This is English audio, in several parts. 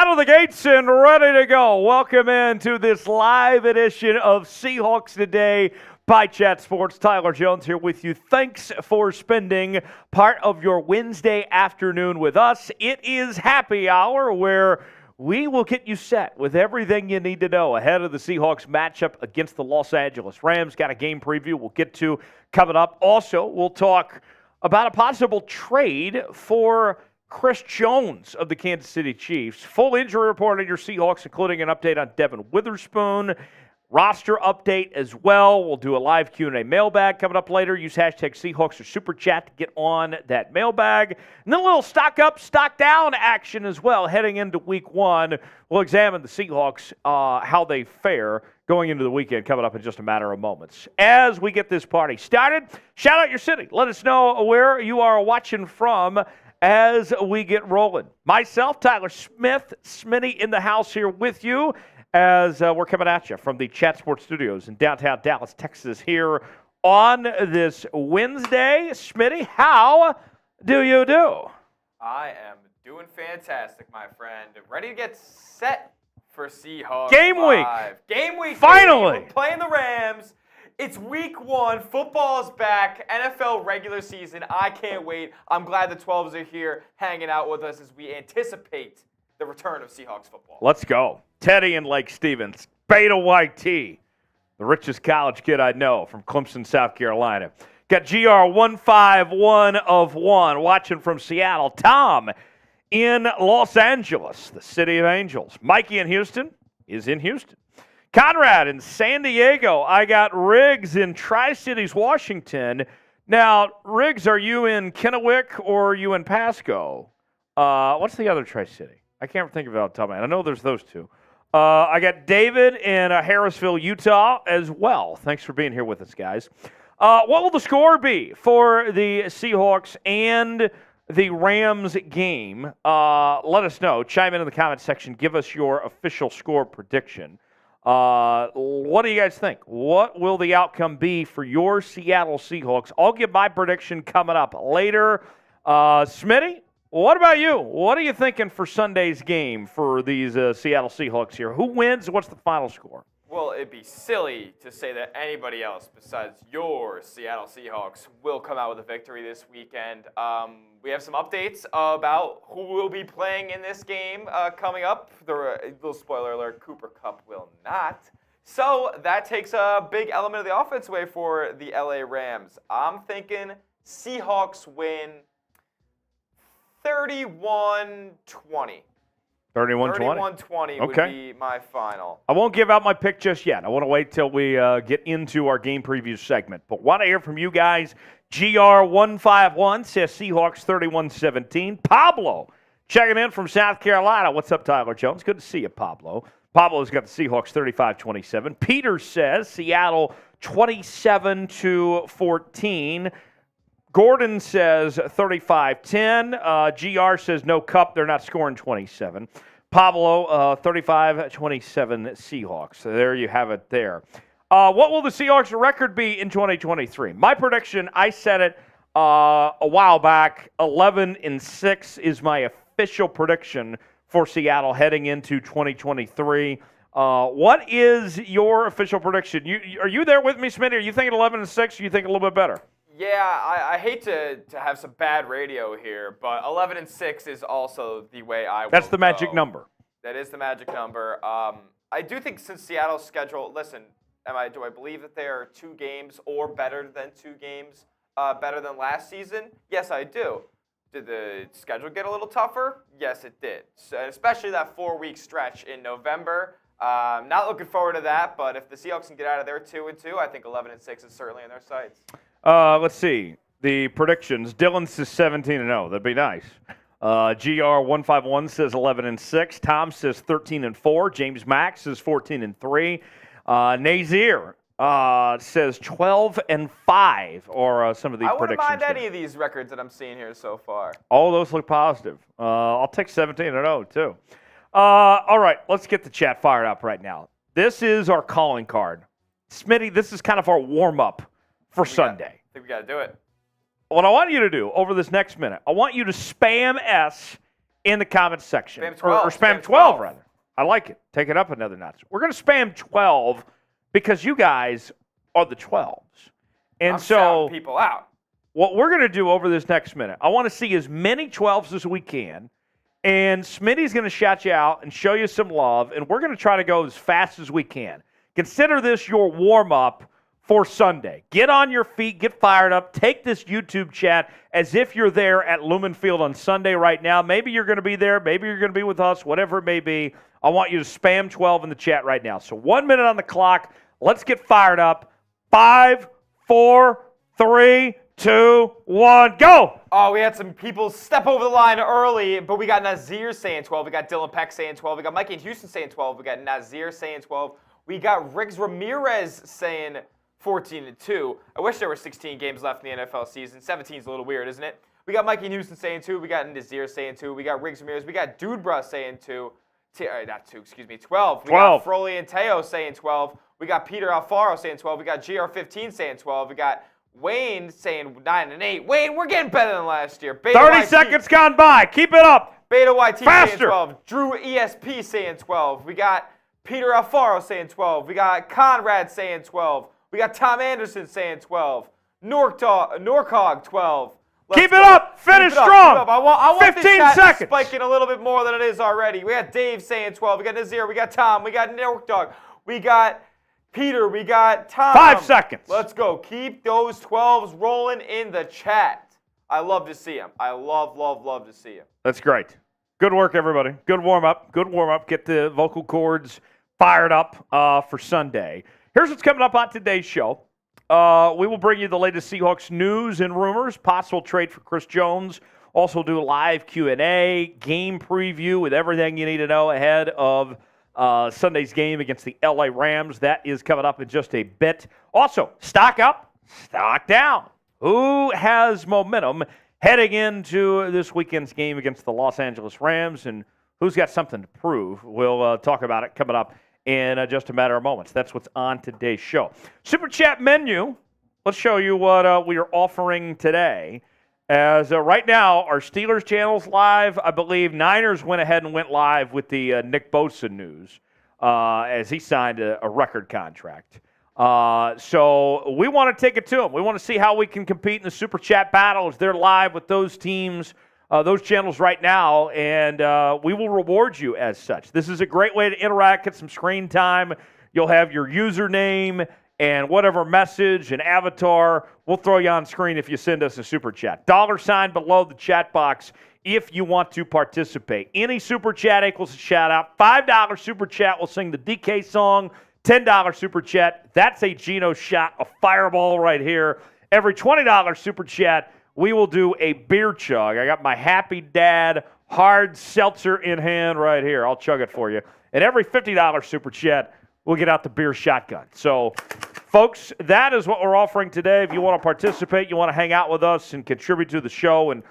Out of the gates and ready to go. Welcome into this live edition of Seahawks Today by Chat Sports. Tyler Jones here with you. Thanks for spending part of your Wednesday afternoon with us. It is happy hour where we will get you set with everything you need to know ahead of the Seahawks matchup against the Los Angeles Rams. Got a game preview we'll get to coming up. Also, we'll talk about a possible trade for Chris Jones of the Kansas City Chiefs. Full injury report on your Seahawks, including an update on Devon Witherspoon. Roster update as well. We'll do a live Q&A mailbag coming up later. Use hashtag Seahawks or Super Chat to get on that mailbag. And then a little stock up, stock down action as well heading into week one. We'll examine the Seahawks, how they fare going into the weekend coming up in just a matter of moments. As we get this party started, shout out your city. Let us know where you are watching from as we get rolling. Myself, Tyler Smith, Smitty in the house here with you as we're coming at you from the Chat Sports Studios in downtown Dallas, Texas here on this Wednesday. Smitty, how do you do? I am doing fantastic, my friend. Ready to get set for Seahawks Game Live. week. Game week. Finally. We're playing the Rams. It's week one. Football's back. NFL regular season. I can't wait. I'm glad the 12s are here hanging out with us as we anticipate the return of Seahawks football. Let's go. Teddy and Lake Stevens. Beta Wyche, the richest college kid I know from Clemson, South Carolina. Got GR151 of 1 watching from Seattle. Tom in Los Angeles, the city of angels. Mikey in Houston is in Houston. Conrad in San Diego. I got Riggs in Tri-Cities, Washington. Now, Riggs, are you in Kennewick or are you in Pasco? What's the other Tri-City? I can't think of it off the top of my head. I know there's those two. I got David in Harrisville, Utah as well. Thanks for being here with us, guys. What will the score be for the Seahawks and the Rams game? Let us know. Chime in the comment section. Give us your official score prediction. What do you guys think? What will the outcome be for your Seattle Seahawks? I'll give my prediction coming up later. Smitty, what about you? What are you thinking for Sunday's game for these Seattle Seahawks here? Who wins? What's the final score? Well, it'd be silly to say that anybody else besides your Seattle Seahawks will come out with a victory this weekend. We have some updates about who will be playing in this game coming up. Little spoiler alert, Cooper Kupp will not. So that takes a big element of the offense away for the LA Rams. I'm thinking Seahawks win 31-20. 31-20? 31-20 would be my final. I won't give out my pick just yet. I want to wait till we get into our game preview segment. But want to hear from you guys. GR151 says Seahawks 31-17. Pablo checking in from South Carolina. What's up, Tyler Jones? Good to see you, Pablo. Pablo's got the Seahawks 35-27. Peter says Seattle 27-14. Gordon says 35-10. GR says no Cup. They're not scoring 27. Pablo, 35-27 Seahawks. So there you have it there. What will the Seahawks record be in 2023? My prediction, I said it a while back, 11-6 is my official prediction for Seattle heading into 2023. What is your official prediction? Are you there with me, Smitty? Are you thinking 11-6 or you think a little bit better? Yeah, I hate to have some bad radio here, but 11-6 is also the way I would That's the magic number. That is the magic number. I do think since Seattle's schedule, listen, do I believe that they are 2 games or better than 2 games better than last season? Yes, I do. Did the schedule get a little tougher? Yes, it did. So, especially that 4-week stretch in November. Not looking forward to that, but if the Seahawks can get out of there 2-2, I think 11-6 is certainly in their sights. Let's see. The predictions. Dylan says 17-0. That'd be nice. GR151 says 11-6. Tom says 13-4. James Max says 14-3. Nazir says 12-5, or some of these predictions. I wouldn't mind any of these records that I'm seeing here so far. All those look positive. I'll take 17-0 too. All right, let's get the chat fired up right now. This is our calling card. Smitty, this is kind of our warm-up for Sunday. I think we got to do it. What I want you to do over this next minute, I want you to spam S in the comments section. Spam 12. Or spam 12, rather. I like it. Take it up another notch. We're going to spam 12 because you guys are the 12s. And I'm so shouting people out. what we're going to do over this next minute, I want to see as many 12s as we can. And Smitty's going to shout you out and show you some love. And we're going to try to go as fast as we can. Consider this your warm-up for Sunday. Get on your feet, get fired up, take this YouTube chat as if you're there at Lumen Field on Sunday right now. Maybe you're going to be there, maybe you're going to be with us, whatever it may be. I want you to spam 12 in the chat right now. So 1 minute on the clock. Let's get fired up. 5, 4, 3, 2, 1, go! Oh, we had some people step over the line early, but we got Nazir saying 12. We got Dylan Peck saying 12. We got Mikey in Houston saying 12. We got Nazir saying 12. We got Riggs Ramirez saying 14-2. I wish there were 16 games left in the NFL season. 17 is a little weird, isn't it? We got Mikey in Houston saying 2. We got Nazir saying 2. We got Riggs Ramirez. We got Dudebra saying 2. 12. We got Froley and Teo saying 12. We got Peter Alfaro saying 12. We got GR15 saying 12. We got Wayne saying 9 and 8. Wayne, we're getting better than last year. Beta 30 YT, seconds gone by. Keep it up. Beta YT Faster. saying 12. Drew ESP saying 12. We got Peter Alfaro saying 12. We got Conrad saying 12. We got Tom Anderson saying 12. Norcog 12. Keep it up. Finish strong. Keep it up. I want 15 this chat seconds. spiking a little bit more than it is already. We got Dave saying 12. We got Nazir. We got Tom. We got Norcog. We got Peter. We got Tom. 5 seconds. Let's go. Keep those 12s rolling in the chat. I love to see them. I love to see them. That's great. Good work, everybody. Good warm-up. Get the vocal cords fired up for Sunday. Here's what's coming up on today's show. We will bring you the latest Seahawks news and rumors, possible trade for Chris Jones. Also do live Q&A, game preview with everything you need to know ahead of Sunday's game against the LA Rams. That is coming up in just a bit. Also, stock up, stock down. Who has momentum heading into this weekend's game against the Los Angeles Rams, and who's got something to prove? We'll talk about it coming up in just a matter of moments. That's what's on today's show. Super Chat menu. Let's show you what we are offering today. As right now, our Steelers channel's live. I believe Niners went ahead and went live with the Nick Bosa news as he signed a record contract. So we want to take it to them. We want to see how we can compete in the Super Chat battle as they're live with those teams, those channels right now, and we will reward you as such. This is a great way to interact, get some screen time. You'll have your username and whatever message and avatar. We'll throw you on screen if you send us a Super Chat. $sign below the chat box if you want to participate. Any Super Chat equals a shout-out. $5 Super Chat will sing the DK song. $10 Super Chat, that's a Geno shot, a fireball right here. Every $20 Super Chat, we will do a beer chug. I got my Happy Dad hard seltzer in hand right here. I'll chug it for you. And every $50 Super Chat, we'll get out the beer shotgun. So, folks, that is what we're offering today. If you want to participate, you want to hang out with us and contribute to the show and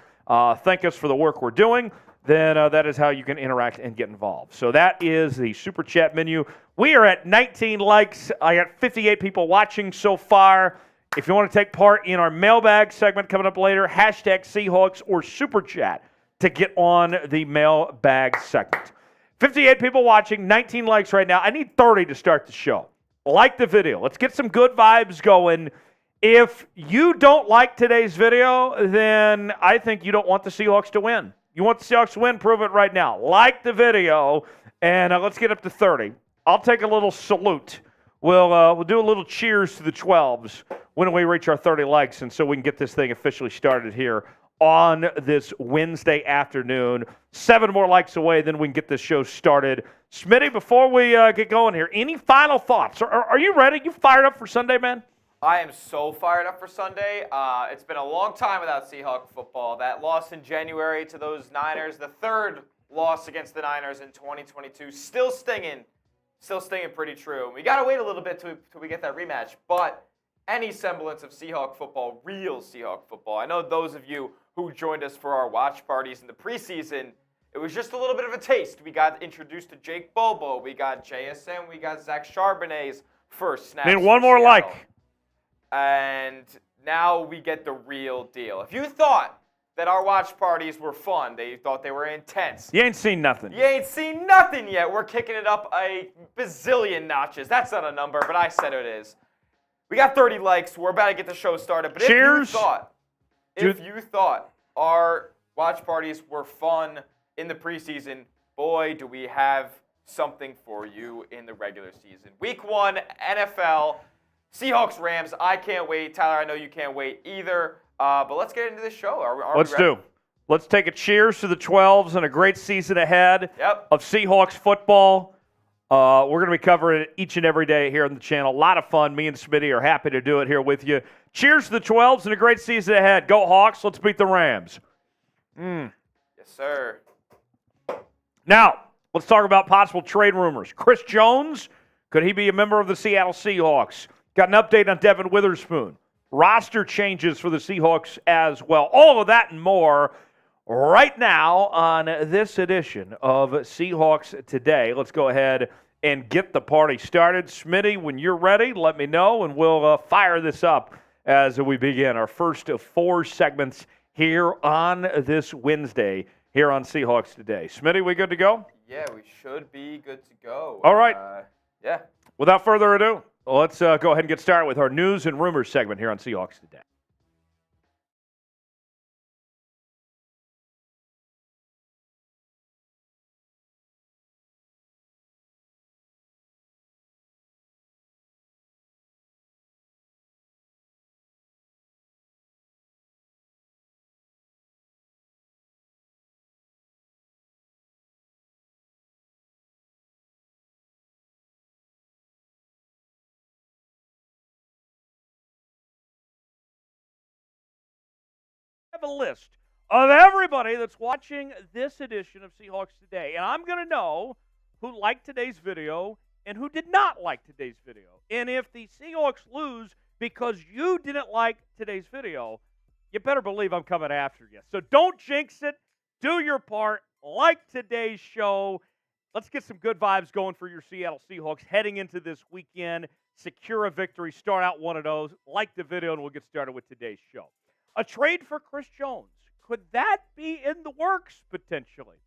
thank us for the work we're doing, then that is how you can interact and get involved. So that is the Super Chat menu. We are at 19 likes. I got 58 people watching so far. If you want to take part in our mailbag segment coming up later, hashtag Seahawks or Super Chat to get on the mailbag segment. 58 people watching, 19 likes right now. I need 30 to start the show. Like the video. Let's get some good vibes going. If you don't like today's video, then I think you don't want the Seahawks to win. You want the Seahawks to win? Prove it right now. Like the video, and let's get up to 30. I'll take a little salute. We'll do a little cheers to the 12s when we reach our 30 likes, and so we can get this thing officially started here on this Wednesday afternoon. 7 more likes away, then we can get this show started. Smitty, before we get going here, any final thoughts? Are you ready? You fired up for Sunday, man? I am so fired up for Sunday. It's been a long time without Seahawk football. That loss in January to those Niners, the third loss against the Niners in 2022, still stinging pretty true. We got to wait a little bit till we get that rematch, but any semblance of Seahawk football, real Seahawk football. I know those of you who joined us for our watch parties in the preseason, it was just a little bit of a taste. We got introduced to Jake Bobo. We got JSN. We got Zach Charbonnet's first snaps. I mean, one more like. And now we get the real deal. If you thought that our watch parties were fun. They thought they were intense. You ain't seen nothing. You ain't seen nothing yet. We're kicking it up a bazillion notches. That's not a number, but I said it is. We got 30 likes. We're about to get the show started. But Cheers. if you thought our watch parties were fun in the preseason, boy, do we have something for you in the regular season. Week 1, NFL, Seahawks, Rams. I can't wait. Tyler, I know you can't wait either. But let's get into this show. Let's do. Let's take a cheers to the 12s and a great season ahead of Seahawks football. We're going to be covering it each and every day here on the channel. A lot of fun. Me and Smitty are happy to do it here with you. Cheers to the 12s and a great season ahead. Go Hawks. Let's beat the Rams. Yes, sir. Now, let's talk about possible trade rumors. Chris Jones, could he be a member of the Seattle Seahawks? Got an update on Devon Witherspoon. Roster changes for the Seahawks as well. All of that and more right now on this edition of Seahawks Today. Let's go ahead and get the party started. Smitty, when you're ready, let me know, and we'll fire this up as we begin our first of 4 segments here on this Wednesday here on Seahawks Today. Smitty, we good to go? Yeah, we should be good to go. All right. Yeah. Without further ado, let's go ahead and get started with our news and rumors segment here on Seahawks Today. Have a list of everybody that's watching this edition of Seahawks Today, and I'm going to know who liked today's video and who did not like today's video. And if the Seahawks lose because you didn't like today's video, you better believe I'm coming after you. So don't jinx it. Do your part. Like today's show. Let's get some good vibes going for your Seattle Seahawks heading into this weekend. Secure a victory. Start out 1-0. Like the video, and we'll get started with today's show. A trade for Chris Jones. Could that be in the works, potentially?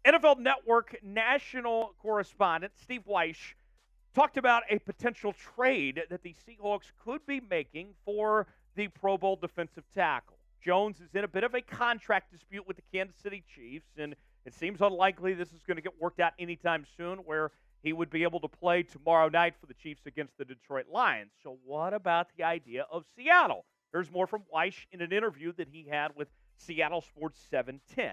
NFL Network national correspondent Steve Wyche talked about a potential trade that the Seahawks could be making for the Pro Bowl defensive tackle. Jones is in a bit of a contract dispute with the Kansas City Chiefs, and it seems unlikely this is going to get worked out anytime soon, where he would be able to play tomorrow night for the Chiefs against the Detroit Lions. So what about the idea of Seattle? Here's more from Wyche in an interview that he had with Seattle Sports 710.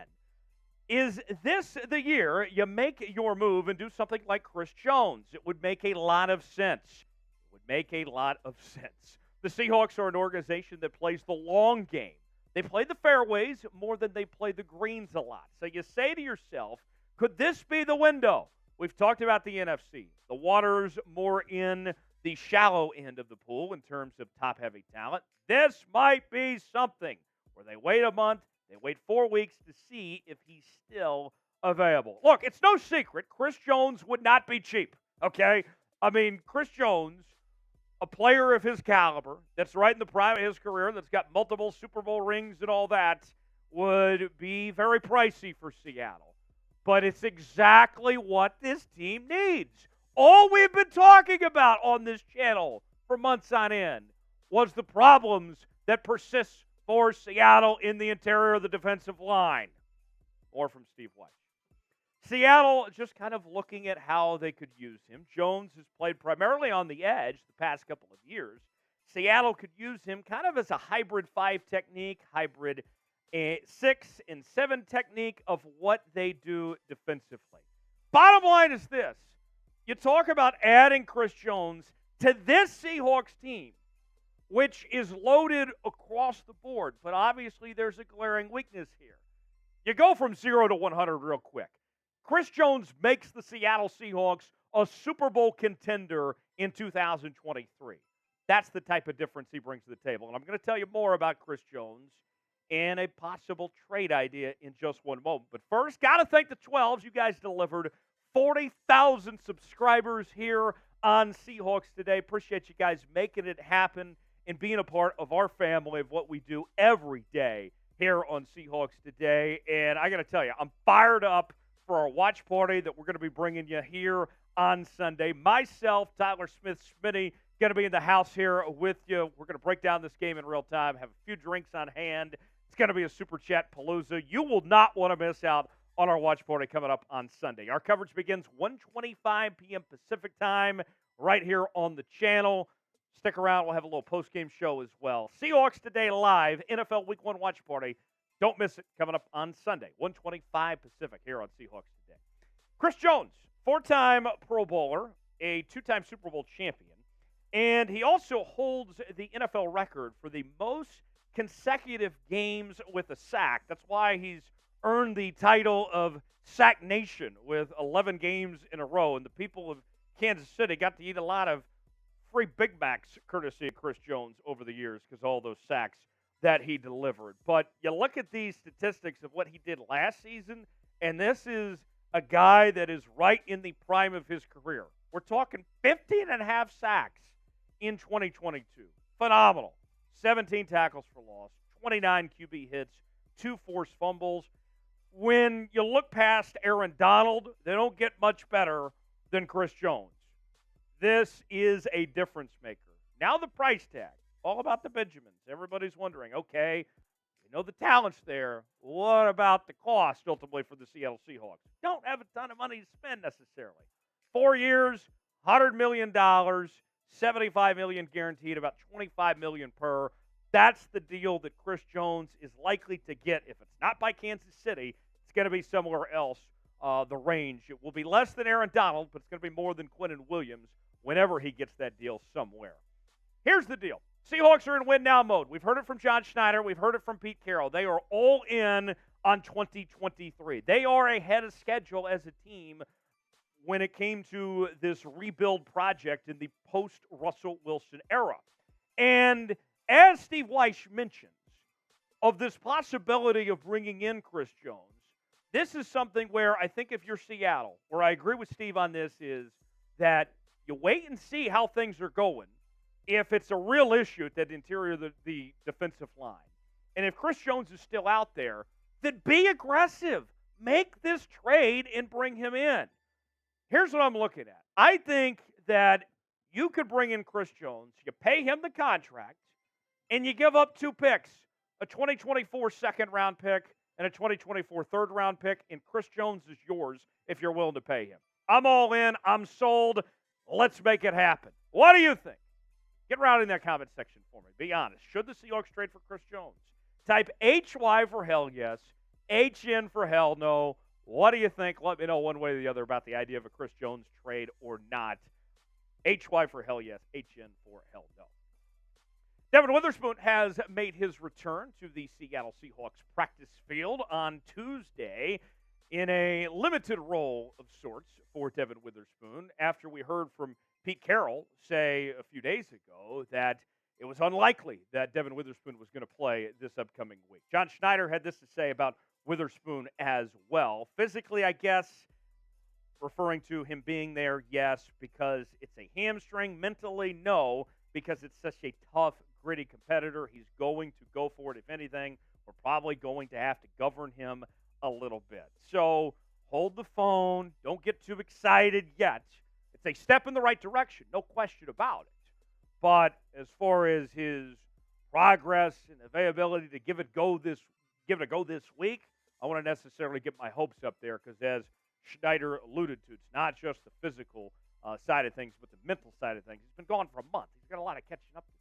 Is this the year you make your move and do something like Chris Jones? It would make a lot of sense. It would make a lot of sense. The Seahawks are an organization that plays the long game. They play the fairways more than they play the greens a lot. So you say to yourself, could this be the window? We've talked about the NFC. The water's more in the shallow end of the pool in terms of top-heavy talent. This might be something where they wait a month, they wait 4 weeks to see if he's still available. Look, it's no secret Chris Jones would not be cheap, okay? I mean, Chris Jones, a player of his caliber, that's right in the prime of his career, that's got multiple Super Bowl rings and all that, would be very pricey for Seattle. But it's exactly what this team needs. All we've been talking about on this channel for months on end was the problems that persist for Seattle in the interior of the defensive line. More from Steve Wyche. Seattle just kind of looking at how they could use him. Jones has played primarily on the edge the past couple of years. Seattle could use him kind of as a hybrid 5 technique, hybrid 6 and 7 technique of what they do defensively. Bottom line is this. You talk about adding Chris Jones to this Seahawks team, which is loaded across the board, but obviously there's a glaring weakness here. You go from 0 to 100 real quick. Chris Jones makes the Seattle Seahawks a Super Bowl contender in 2023. That's the type of difference he brings to the table. And I'm going to tell you more about Chris Jones and a possible trade idea in just one moment. But first, got to thank the 12s. You guys delivered 40,000 subscribers here on Seahawks Today. Appreciate you guys making it happen and being a part of our family of what we do every day here on Seahawks Today. And I got to tell you, I'm fired up for our watch party that we're going to be bringing you here on Sunday. Myself, Tyler Smith, Smitty, going to be in the house here with you. We're going to break down this game in real time, have a few drinks on hand. It's going to be a Super Chat Palooza. You will not want to miss out on our watch party coming up on Sunday. Our coverage begins 1:25 p.m. Pacific time right here on the channel. Stick around. We'll have a little post-game show as well. Seahawks Today live, NFL Week 1 watch party. Don't miss it. Coming up on Sunday, 1:25 Pacific here on Seahawks Today. Chris Jones, 4-time Pro Bowler, a 2-time Super Bowl champion, and he also holds the NFL record for the most consecutive games with a sack. That's why he's earned the title of Sack Nation with 11 games in a row, and the people of Kansas City got to eat a lot of free Big Macs courtesy of Chris Jones over the years because all those sacks that he delivered. But you look at these statistics of what he did last season, and this is a guy that is right in the prime of his career. We're talking 15 and a half sacks in 2022. Phenomenal. 17 tackles for loss, 29 QB hits, 2 forced fumbles. When you look past Aaron Donald, they don't get much better than Chris Jones. This is a difference maker. Now the price tag, all about the Benjamins. Everybody's wondering, okay, we know the talent's there. What about the cost ultimately for the Seattle Seahawks? Don't have a ton of money to spend necessarily. 4 years, $100 million, $75 million guaranteed, about $25 million per. That's the deal that Chris Jones is likely to get. If it's not by Kansas City, it's going to be somewhere else. The range. It will be less than Aaron Donald, but it's going to be more than Quinnen Williams whenever he gets that deal somewhere. Here's the deal. Seahawks are in win-now mode. We've heard it from John Schneider. We've heard it from Pete Carroll. They are all in on 2023. They are ahead of schedule as a team when it came to this rebuild project in the post-Russell Wilson era. And as Steve Wyche mentions, of this possibility of bringing in Chris Jones, this is something where I think if you're Seattle, where I agree with Steve on this, is that you wait and see how things are going. If it's a real issue at that interior of the defensive line, and if Chris Jones is still out there, then be aggressive. Make this trade and bring him in. Here's what I'm looking at. I think that you could bring in Chris Jones, you pay him the contract, and you give up 2 picks, a 2024 second-round pick and a 2024 third-round pick, and Chris Jones is yours if you're willing to pay him. I'm all in. I'm sold. Let's make it happen. What do you think? Get around in that comment section for me. Be honest. Should the Seahawks trade for Chris Jones? Type HY for hell yes, HN for hell no. What do you think? Let me know one way or the other about the idea of a Chris Jones trade or not. HY for hell yes, HN for hell no. Devon Witherspoon has made his return to the Seattle Seahawks practice field on Tuesday in a limited role of sorts for Devon Witherspoon after we heard from Pete Carroll say a few days ago that it was unlikely that Devon Witherspoon was going to play this upcoming week. John Schneider had this to say about Witherspoon as well. Physically, I guess, referring to him being there, yes, because it's a hamstring. Mentally, no, because it's such a tough, gritty competitor. He's going to go for it. If anything, we're probably going to have to govern him a little bit. So hold the phone. Don't get too excited yet. It's a step in the right direction, no question about it. But as far as his progress and availability to give it a go this week, I want to necessarily get my hopes up there because, as Schneider alluded to, it's not just the physical side of things, but the mental side of things. He's been gone for a month. He's got a lot of catching up to do.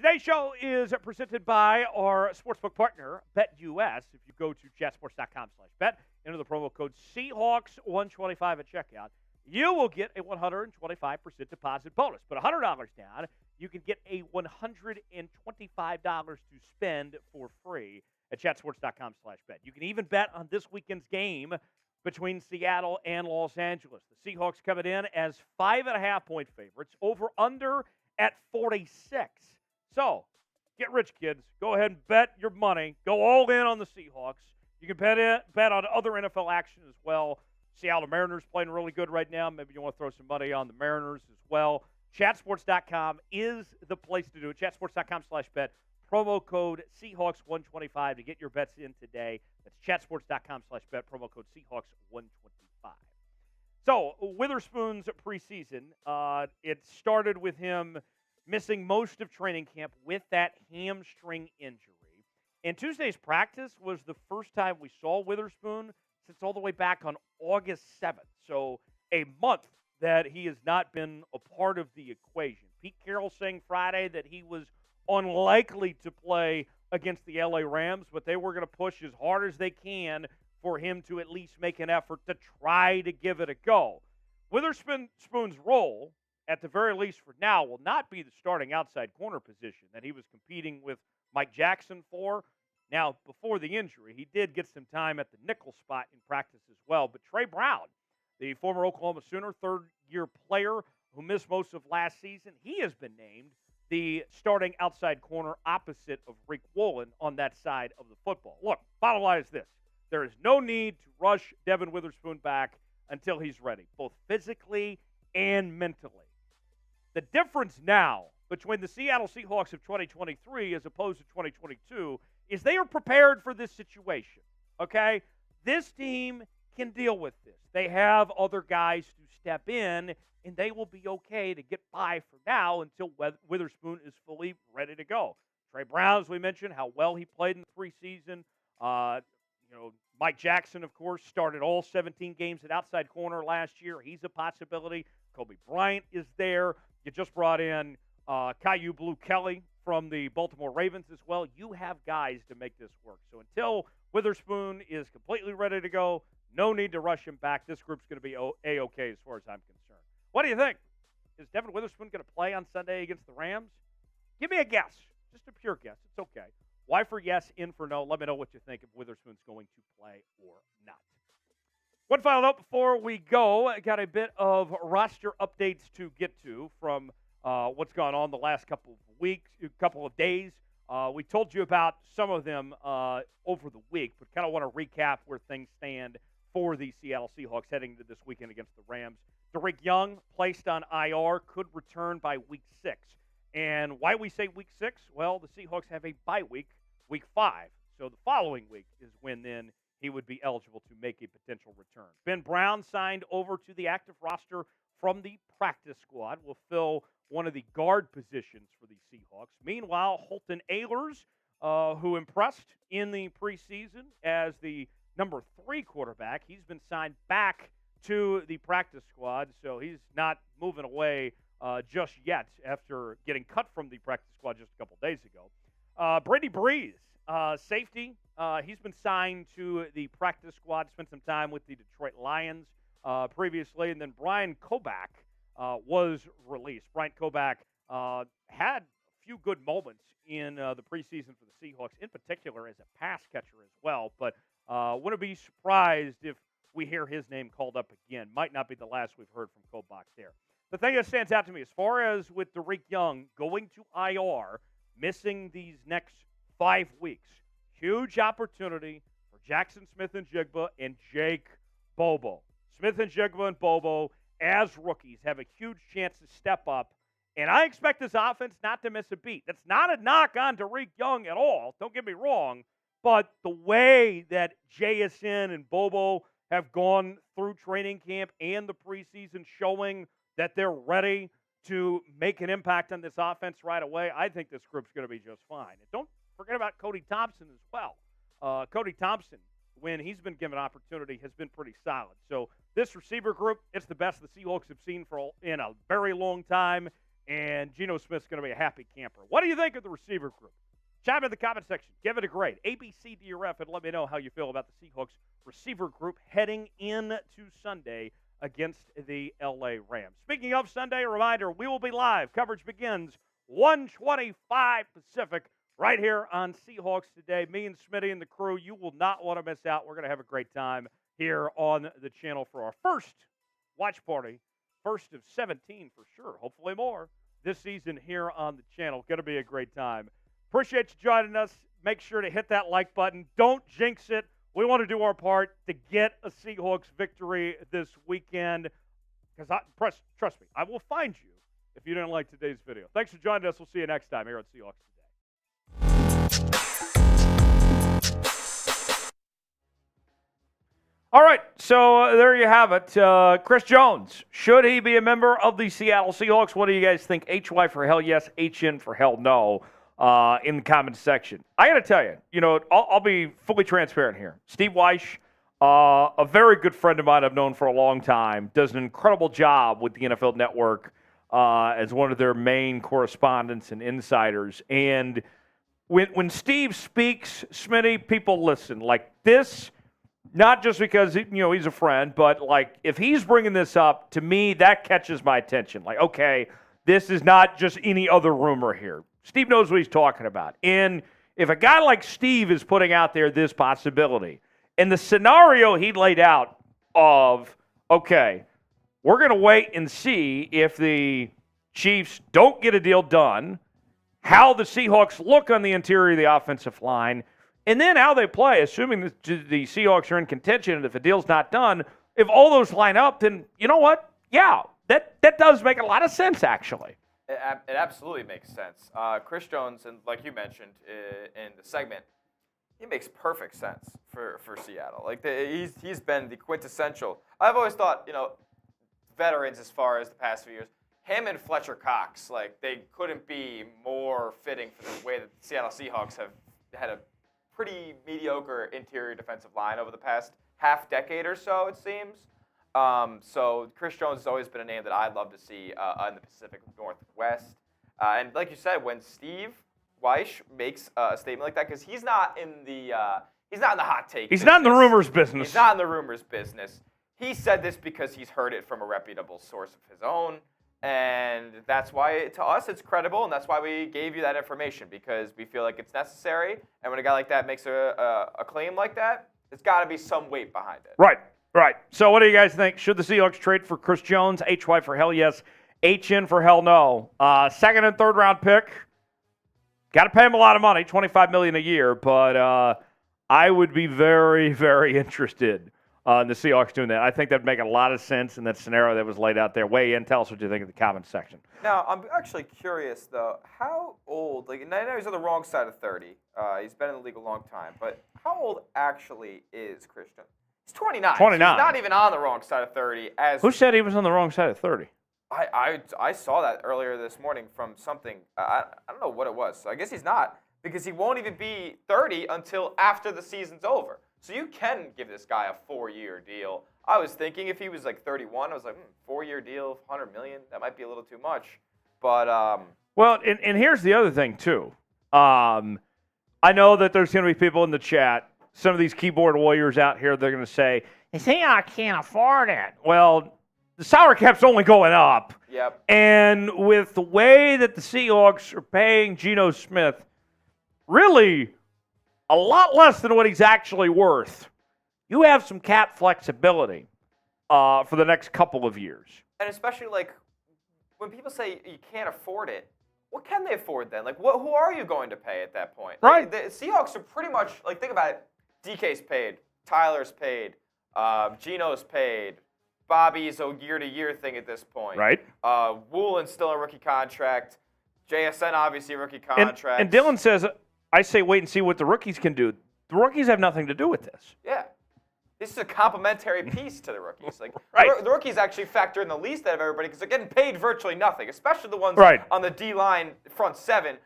Today's show is presented by our sportsbook partner, BetUS. If you go to chatsports.com/bet, enter the promo code Seahawks125 at checkout, you will get a 125% deposit bonus. But $100 down, you can get a $125 to spend for free at chatsports.com/bet. You can even bet on this weekend's game between Seattle and Los Angeles. The Seahawks coming in as 5.5-point favorites, over under at 46. So, get rich, kids. Go ahead and bet your money. Go all in on the Seahawks. You can bet on other NFL action as well. Seattle Mariners playing really good right now. Maybe you want to throw some money on the Mariners as well. Chatsports.com is the place to do it. Chatsports.com/bet. promo code Seahawks125 to get your bets in today. That's chatsports.com/bet, promo code Seahawks125. So, Witherspoon's preseason, it started with him missing most of training camp with that hamstring injury. And Tuesday's practice was the first time we saw Witherspoon since all the way back on August 7th. So, a month that he has not been a part of the equation. Pete Carroll saying Friday that he was unlikely to play against the LA Rams, but they were going to push as hard as they can for him to at least make an effort to try to give it a go. Witherspoon's role, at the very least for now, will not be the starting outside corner position that he was competing with Mike Jackson for. Now, before the injury, he did get some time at the nickel spot in practice as well. But Trey Brown, the former Oklahoma Sooner third-year player who missed most of last season, he has been named the starting outside corner opposite of Rick Woolen on that side of the football. Look, bottom line is this. There is no need to rush Devon Witherspoon back until he's ready, both physically and mentally. The difference now between the Seattle Seahawks of 2023 as opposed to 2022 is they are prepared for this situation, okay? This team can deal with this. They have other guys to step in, and they will be okay to get by for now until Witherspoon is fully ready to go. Trey Brown, as we mentioned, how well he played in the preseason. Mike Jackson, of course, started all 17 games at outside corner last year. He's a possibility. Kobe Bryant is there. You just brought in Caillou Blue Kelly from the Baltimore Ravens as well. You have guys to make this work. So until Witherspoon is completely ready to go, no need to rush him back. This group's going to be A-OK as far as I'm concerned. What do you think? Is Devon Witherspoon going to play on Sunday against the Rams? Give me a guess. Just a pure guess. It's okay. Y for yes, in for no. Let me know what you think if Witherspoon's going to play or not. One final note before we go. I got a bit of roster updates to get to from what's gone on the last couple of days. We told you about some of them over the week, but kind of want to recap where things stand for the Seattle Seahawks heading into this weekend against the Rams. Derek Young, placed on IR, could return by week 6. And why we say week 6? Well, the Seahawks have a bye week, week 5. So the following week is when then he would be eligible to make a potential return. Ben Brown signed over to the active roster from the practice squad. Will fill one of the guard positions for the Seahawks. Meanwhile, Holton Ahlers, who impressed in the preseason as the number 3 quarterback, he's been signed back to the practice squad, so he's not moving away just yet after getting cut from the practice squad just a couple days ago. Brady Breeze, safety, he's been signed to the practice squad, spent some time with the Detroit Lions previously, and then Brian Kobach was released. Brian Kobach had a few good moments in the preseason for the Seahawks, in particular as a pass catcher as well, but wouldn't be surprised if we hear his name called up again. Might not be the last we've heard from Kobach there. The thing that stands out to me, as far as with Derek Young going to IR, missing these next 5 weeks, huge opportunity for Jackson Smith-Njigba and Jake Bobo. Smith-Njigba and Bobo, as rookies, have a huge chance to step up, and I expect this offense not to miss a beat. That's not a knock on Derek Young at all, don't get me wrong, but the way that JSN and Bobo have gone through training camp and the preseason showing that they're ready to make an impact on this offense right away, I think this group's going to be just fine. And don't forget about Cody Thompson as well. Cody Thompson, when he's been given opportunity, has been pretty solid. So this receiver group, it's the best the Seahawks have seen in a very long time, and Geno Smith's going to be a happy camper. What do you think of the receiver group? Chime in the comment section. Give it a grade. ABCDRF, and let me know how you feel about the Seahawks receiver group heading into Sunday against the LA Rams. Speaking of Sunday, a reminder, we will be live. Coverage begins 1:25 Pacific right here on Seahawks Today. Me and Smitty and the crew, you will not want to miss out. We're going to have a great time here on the channel for our first watch party, first of 17 for sure, hopefully more, this season here on the channel. Going to be a great time. Appreciate you joining us. Make sure to hit that like button. Don't jinx it. We want to do our part to get a Seahawks victory this weekend. Because trust me, I will find you if you didn't like today's video. Thanks for joining us. We'll see you next time here on Seahawks Today. All right, so there you have it. Chris Jones, should he be a member of the Seattle Seahawks? What do you guys think? HY for hell yes, HN for hell no in the comment section. I got to tell you, I'll be fully transparent here. Steve Wyche, a very good friend of mine I've known for a long time, does an incredible job with the NFL Network as one of their main correspondents and insiders. And when Steve speaks, Smitty, people listen. Like this, not just because he's a friend, but like if he's bringing this up, to me, that catches my attention. Like, okay, this is not just any other rumor here. Steve knows what he's talking about. And if a guy like Steve is putting out there this possibility, and the scenario he laid out of, okay, we're going to wait and see if the Chiefs don't get a deal done, how the Seahawks look on the interior of the offensive line, and then how they play, assuming the Seahawks are in contention, and if a deal's not done, if all those line up, then you know what? Yeah, that does make a lot of sense, actually. It absolutely makes sense. Chris Jones, and like you mentioned in the segment, he makes perfect sense for Seattle. Like he's been the quintessential. I've always thought, veterans as far as the past few years, him and Fletcher Cox, like they couldn't be more fitting for the way that the Seattle Seahawks have had a pretty mediocre interior defensive line over the past half decade or so, it seems. So Chris Jones has always been a name that I'd love to see in the Pacific Northwest. And like you said, when Steve Wyche makes a statement like that, because he's not in the hot take. He's not in the rumors business. He's not in the rumors business. He said this because he's heard it from a reputable source of his own. And that's why, to us, it's credible, and that's why we gave you that information, because we feel like it's necessary. And when a guy like that makes a claim like that, there's got to be some weight behind it. Right. So what do you guys think? Should the Seahawks trade for Chris Jones? HY for hell yes, HN for hell no. Second and third round pick. Got to pay him a lot of money, $25 million a year, but I would be very, very interested in the Seahawks doing that. I think that'd make a lot of sense in that scenario that was laid out there. Weigh in. Tell us what you think in the comments section. Now, I'm actually curious, though, how old, I know he's on the wrong side of 30. He's been in the league a long time, but how old actually is Chris Jones? He's 29. 29. So he's not even on the wrong side of 30. Who said he was on the wrong side of 30? I saw that earlier this morning from something. I don't know what it was. So I guess he's not, because he won't even be 30 until after the season's over. So you can give this guy a 4-year deal. I was thinking if he was like 31, I was like, 4-year deal, $100 million, that might be a little too much. But well, and here's the other thing too. I know that there's going to be people in the chat, some of these keyboard warriors out here, they're going to say, the Seahawks can't afford it. Well, the salary cap's only going up. Yep. And with the way that the Seahawks are paying Geno Smith, really a lot less than what he's actually worth, you have some cap flexibility for the next couple of years. And especially like when people say you can't afford it, what can they afford then? Like, who are you going to pay at that point? Right. Like, the Seahawks are pretty much, like, think about it. DK's paid. Tyler's paid. Geno's paid. Bobby's a year-to-year thing at this point. Right. Woolen's still a rookie contract. JSN, obviously, a rookie contract. And Dylan says, I say wait and see what the rookies can do. The rookies have nothing to do with this. Yeah. This is a complementary piece to the rookies. Like right. The rookies actually factor in the least out of everybody because they're getting paid virtually nothing, especially the ones on the D-line front seven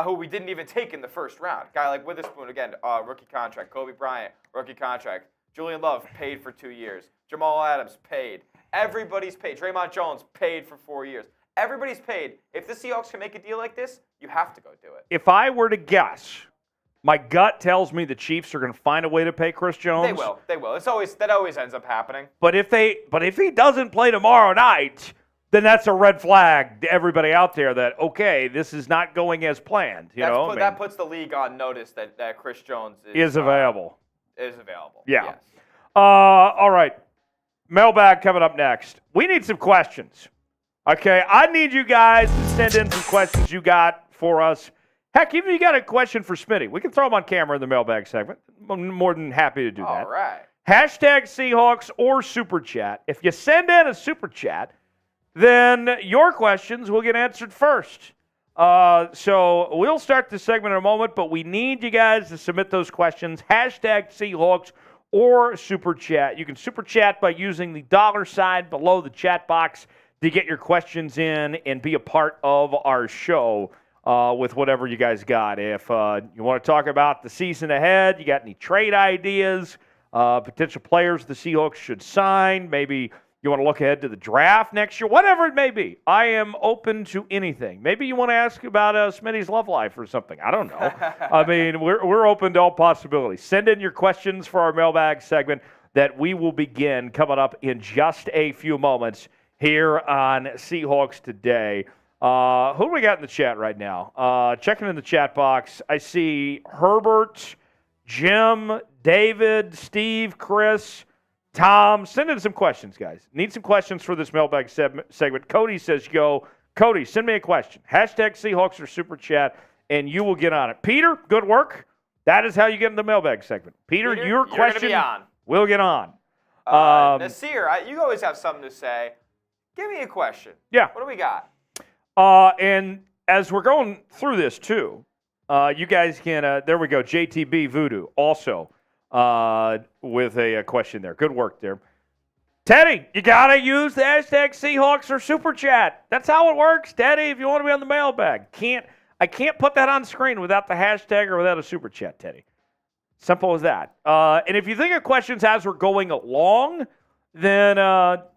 who we didn't even take in the first round. Guy like Witherspoon, again, rookie contract. Kobe Bryant, rookie contract. Julian Love, paid for 2 years. Jamal Adams, paid. Everybody's paid. Draymond Jones, paid for 4 years. Everybody's paid. If the Seahawks can make a deal like this, you have to go do it. If I were to guess, my gut tells me the Chiefs are going to find a way to pay Chris Jones. They will. That always ends up happening. But if he doesn't play tomorrow night, then that's a red flag to everybody out there that, okay, this is not going as planned. That puts the league on notice that Chris Jones is available. Is available. Yeah. Yes. All right. Mailbag coming up next. We need some questions. Okay, I need you guys to send in some questions you got for us. Heck, even if you got a question for Smitty, we can throw them on camera in the mailbag segment. I'm more than happy to do that. All right. Hashtag Seahawks or Super Chat. If you send in a Super Chat, then your questions will get answered first. So we'll start this segment in a moment, but we need you guys to submit those questions. Hashtag Seahawks or Super Chat. You can Super Chat by using the $sign below the chat box to get your questions in and be a part of our show with whatever you guys got. If you want to talk about the season ahead, you got any trade ideas, potential players the Seahawks should sign, maybe you want to look ahead to the draft next year, whatever it may be. I am open to anything. Maybe you want to ask about Smitty's love life or something. I don't know. I mean, we're open to all possibilities. Send in your questions for our mailbag segment that we will begin coming up in just a few moments here on Seahawks Today. Who do we got in the chat right now? Checking in the chat box, I see Herbert, Jim, David, Steve, Chris, Tom. Send in some questions, guys. Need some questions for this mailbag segment. Cody says, go. Cody, send me a question. Hashtag Seahawks or Super Chat, and you will get on it. Peter, good work. That is how you get in the mailbag segment. Peter, your question will get on. Nasir, you always have something to say. Give me a question. Yeah. What do we got? And as we're going through this, too, you guys can, there we go, JTB Voodoo also with a question there. Good work there. Teddy, you got to use the hashtag Seahawks or Super Chat. That's how it works, Teddy, if you want to be on the mailbag. I can't put that on screen without the hashtag or without a Super Chat, Teddy. Simple as that. And if you think of questions as we're going along, then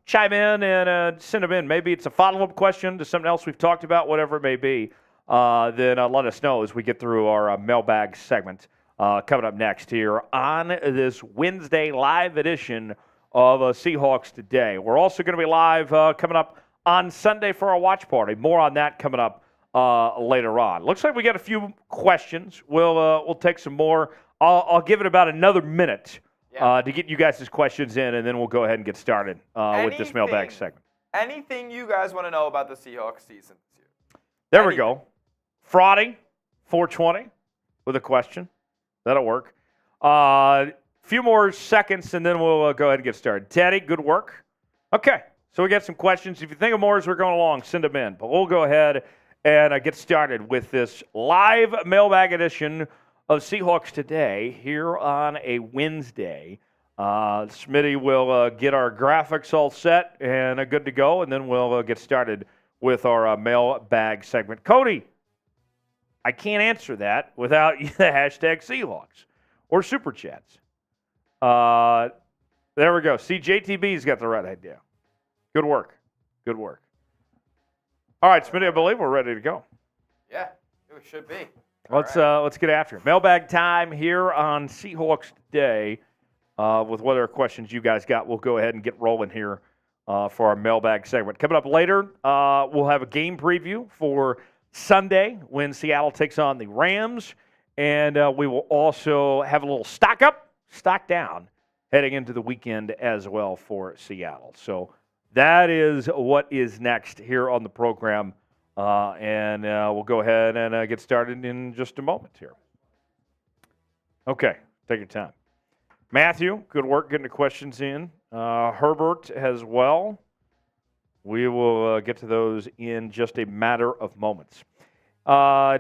chime in and send them in. Maybe it's a follow-up question to something else we've talked about, whatever it may be. Then let us know as we get through our mailbag segment coming up next here on this Wednesday live edition of Seahawks Today. We're also going to be live coming up on Sunday for our watch party. More on that coming up later on. Looks like we got a few questions. We'll take some more. I'll give it about another minute to get you guys' questions in, and then we'll go ahead and get started with this mailbag segment. Anything you guys want to know about the Seahawks season? There we go. Fraudy, 420 with a question. That'll work. Few more seconds, and then we'll go ahead and get started. Teddy, good work. Okay, so we got some questions. If you think of more as we're going along, send them in. But we'll go ahead and get started with this live mailbag edition of Seahawks Today here on a Wednesday. Smitty will get our graphics all set and good to go, and then we'll get started with our mailbag segment. Cody, I can't answer that without the hashtag Seahawks or Super Chats. There we go. See, JTB's got the right idea. Good work. Good work. All right, Smitty, I believe we're ready to go. Yeah, it should be. Let's get after it. Mailbag time here on Seahawks Today with whatever questions you guys got. We'll go ahead and get rolling here for our mailbag segment. Coming up later, we'll have a game preview for Sunday when Seattle takes on the Rams, and we will also have a little stock up, stock down heading into the weekend as well for Seattle. So that is what is next here on the program. And we'll go ahead and get started in just a moment here. Okay, take your time. Matthew, good work getting the questions in. Herbert as well. We will get to those in just a matter of moments. Our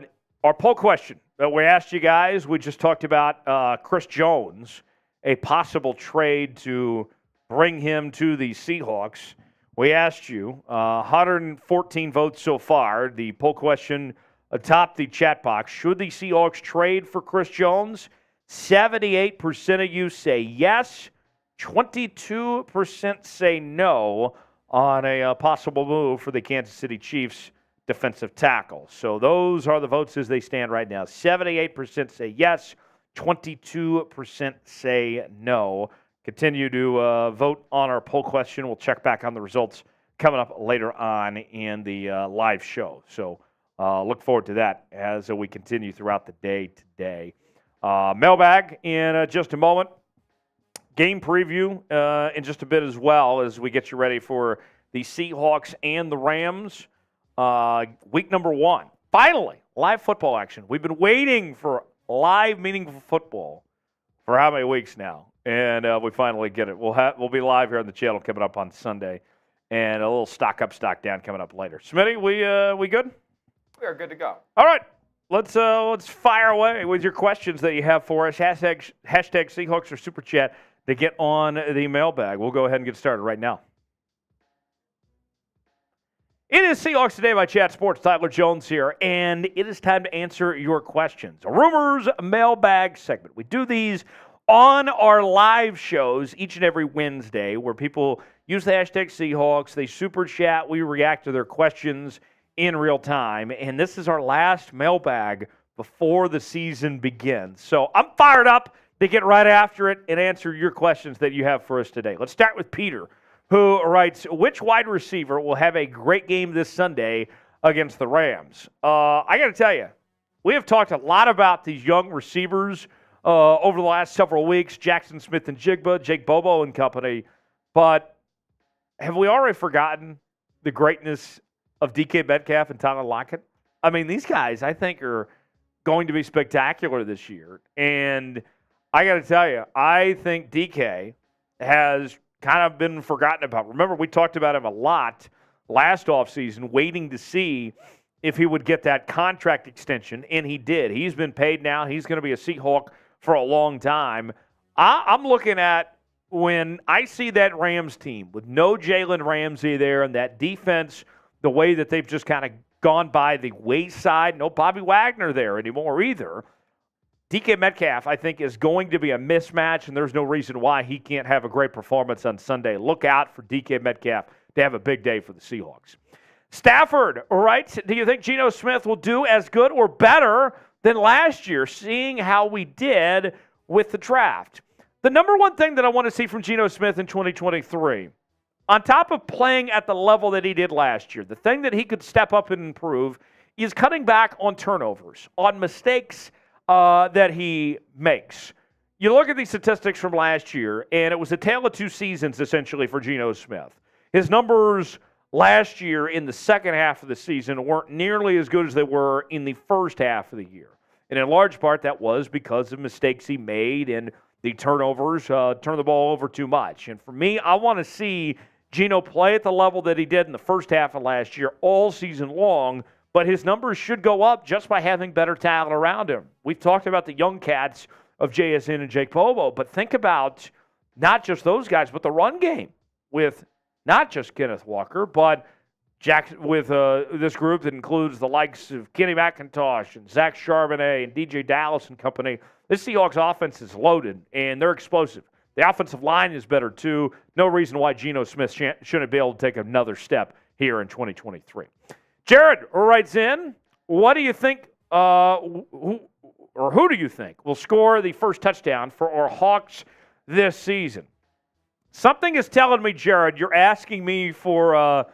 poll question that we asked you guys, we just talked about Chris Jones, a possible trade to bring him to the Seahawks. We asked you, 114 votes so far. The poll question atop the chat box, should the Seahawks trade for Chris Jones? 78% of you say yes. 22% say no on a possible move for the Kansas City Chiefs defensive tackle. So those are the votes as they stand right now. 78% say yes. 22% say no. Continue to vote on our poll question. We'll check back on the results coming up later on in the live show. So look forward to that as we continue throughout the day today. Mailbag in just a moment. Game preview in just a bit as well as we get you ready for the Seahawks and the Rams. Week number 1. Finally, live football action. We've been waiting for live meaningful football for how many weeks now? And we finally get it. We'll be live here on the channel coming up on Sunday, and a little stock up, stock down coming up later. Smitty, we good? We are good to go. All right, let's fire away with your questions that you have for us. Hashtag Seahawks or Super Chat. to get on the mailbag. We'll go ahead and get started right now. It is Seahawks Today by Chat Sports. Tyler Jones here, and it is time to answer your questions. A Rumors Mailbag segment. We do these on our live shows each and every Wednesday where people use the hashtag Seahawks. They super chat. We react to their questions in real time, and this is our last mailbag before the season begins. So I'm fired up to get right after it and answer your questions that you have for us today. Let's start with Peter, who writes, which wide receiver will have a great game this Sunday against the Rams? I got to tell you, we have talked a lot about these young receivers over the last several weeks, Jackson Smith and Jigba, Jake Bobo and company, but have we already forgotten the greatness of DK Metcalf and Tyler Lockett? I mean, these guys, I think, are going to be spectacular this year, and I got to tell you, I think DK has kind of been forgotten about. Remember, we talked about him a lot last offseason, waiting to see if he would get that contract extension, and he did. He's been paid now. He's going to be a Seahawk for a long time. I'm looking at when I see that Rams team with no Jalen Ramsey there and that defense, the way that they've just kind of gone by the wayside, no Bobby Wagner there anymore either. DK Metcalf, I think, is going to be a mismatch, and there's no reason why he can't have a great performance on Sunday. Look out for DK Metcalf to have a big day for the Seahawks. Stafford writes, do you think Geno Smith will do as good or better than last year, seeing how we did with the draft? The number one thing that I want to see from Geno Smith in 2023, on top of playing at the level that he did last year, the thing that he could step up and improve is cutting back on turnovers, on mistakes that he makes. You look at these statistics from last year, and it was a tale of two seasons, essentially, for Geno Smith. His numbers last year in the second half of the season weren't nearly as good as they were in the first half of the year. And in large part, that was because of mistakes he made and the turnovers, turn the ball over too much. And for me, I want to see Geno play at the level that he did in the first half of last year all season long, but his numbers should go up just by having better talent around him. We've talked about the young cats of JSN and Jake Bobo, but think about not just those guys, but the run game with not just Kenneth Walker, but with this group that includes the likes of Kenny McIntosh and Zach Charbonnet and DJ Dallas and company. This Seahawks offense is loaded, and they're explosive. The offensive line is better, too. No reason why Geno Smith shouldn't be able to take another step here in 2023. Jared writes in, what do you think, who do you think will score the first touchdown for our Hawks this season? Something is telling me, Jared, you're asking me for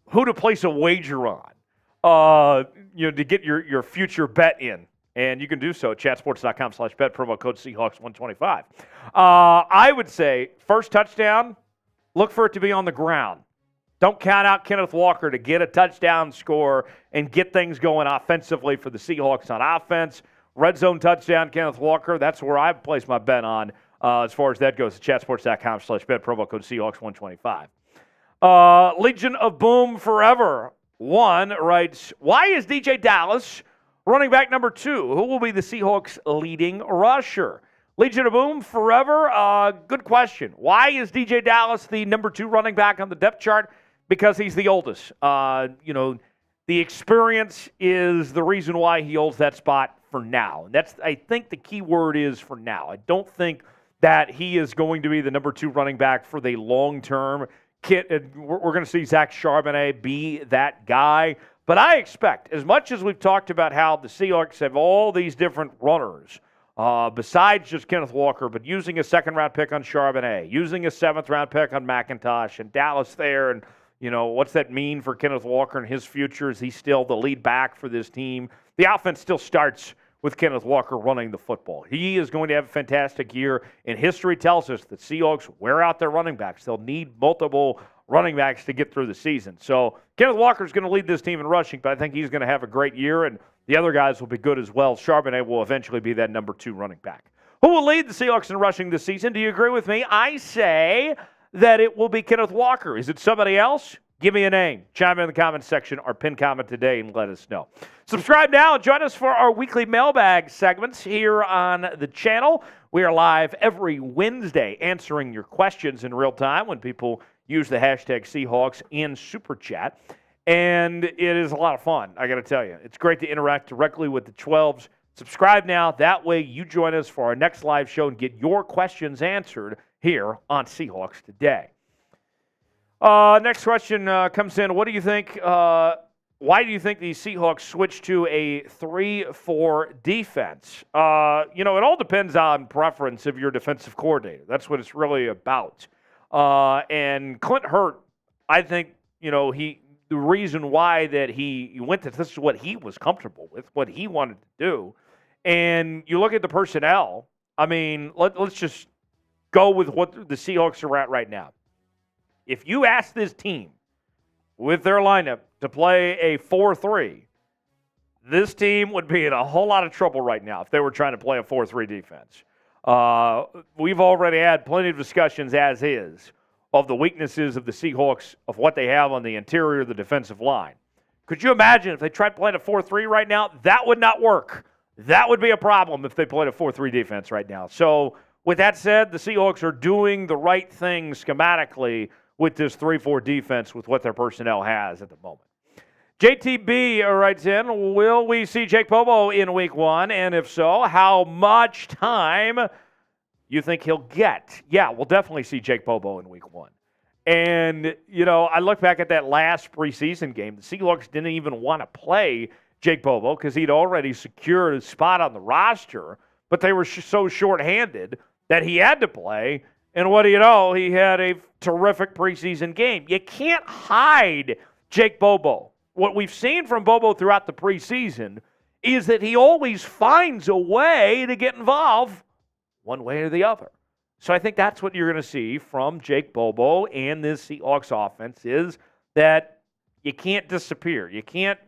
who to place a wager on, to get your future bet in. And you can do so at chatsports.com/bet, promo code Seahawks125. I would say first touchdown, look for it to be on the ground. Don't count out Kenneth Walker to get a touchdown score and get things going offensively for the Seahawks on offense. Red zone touchdown, Kenneth Walker, that's where I place my bet on as far as that goes. Chatsports.com/bet, promo code Seahawks125. Legion of Boom Forever 1 writes, why is DJ Dallas running back number 2? Who will be the Seahawks' leading rusher? Legion of Boom Forever, good question. Why is DJ Dallas the number 2 running back on the depth chart? Because he's the oldest. The experience is the reason why he holds that spot for now. That's, I think the key word is for now. I don't think that he is going to be the number 2 running back for the long term. We're going to see Zach Charbonnet be that guy. But I expect, as much as we've talked about how the Seahawks have all these different runners, besides just Kenneth Walker, but using a second-round pick on Charbonnet, using a seventh-round pick on McIntosh, and Dallas there, and, what's that mean for Kenneth Walker and his future? Is he still the lead back for this team? The offense still starts with Kenneth Walker running the football. He is going to have a fantastic year, and history tells us that Seahawks wear out their running backs. They'll need multiple running backs to get through the season. So Kenneth Walker is going to lead this team in rushing, but I think he's going to have a great year, and the other guys will be good as well. Charbonnet will eventually be that number 2 running back. Who will lead the Seahawks in rushing this season? Do you agree with me? I say that it will be Kenneth Walker. Is it somebody else? Give me a name. Chime in the comments section or pin comment today and let us know. Subscribe now and join us for our weekly mailbag segments here on the channel. We are live every Wednesday answering your questions in real time when people use the hashtag Seahawks in Super Chat. And it is a lot of fun, I got to tell you. It's great to interact directly with the 12s. Subscribe now. That way you join us for our next live show and get your questions answered here on Seahawks Today. Next question comes in. What do you think? Why do you think the Seahawks switched to a 3-4 defense? It all depends on preference of your defensive coordinator. That's what it's really about. And Clint Hurt, I think, the reason why that he went to this is what he was comfortable with, what he wanted to do. And you look at the personnel. I mean, let's just go with what the Seahawks are at right now. If you ask this team with their lineup to play a 4-3, this team would be in a whole lot of trouble right now if they were trying to play a 4-3 defense. We've already had plenty of discussions as is of the weaknesses of the Seahawks, of what they have on the interior of the defensive line. Could you imagine if they tried playing a 4-3 right now? That would not work. That would be a problem if they played a 4-3 defense right now. So with that said, the Seahawks are doing the right thing schematically with this 3-4 defense with what their personnel has at the moment. JTB writes in, will we see Jake Bobo in week 1? And if so, how much time you think he'll get? Yeah, we'll definitely see Jake Bobo in week 1. And, I look back at that last preseason game. The Seahawks didn't even want to play Jake Bobo because he'd already secured a spot on the roster, but they were so shorthanded that he had to play. And what do you know? He had a terrific preseason game. You can't hide Jake Bobo. What we've seen from Bobo throughout the preseason is that he always finds a way to get involved one way or the other. So I think that's what you're going to see from Jake Bobo and this Seahawks offense is that you can't disappear. You can't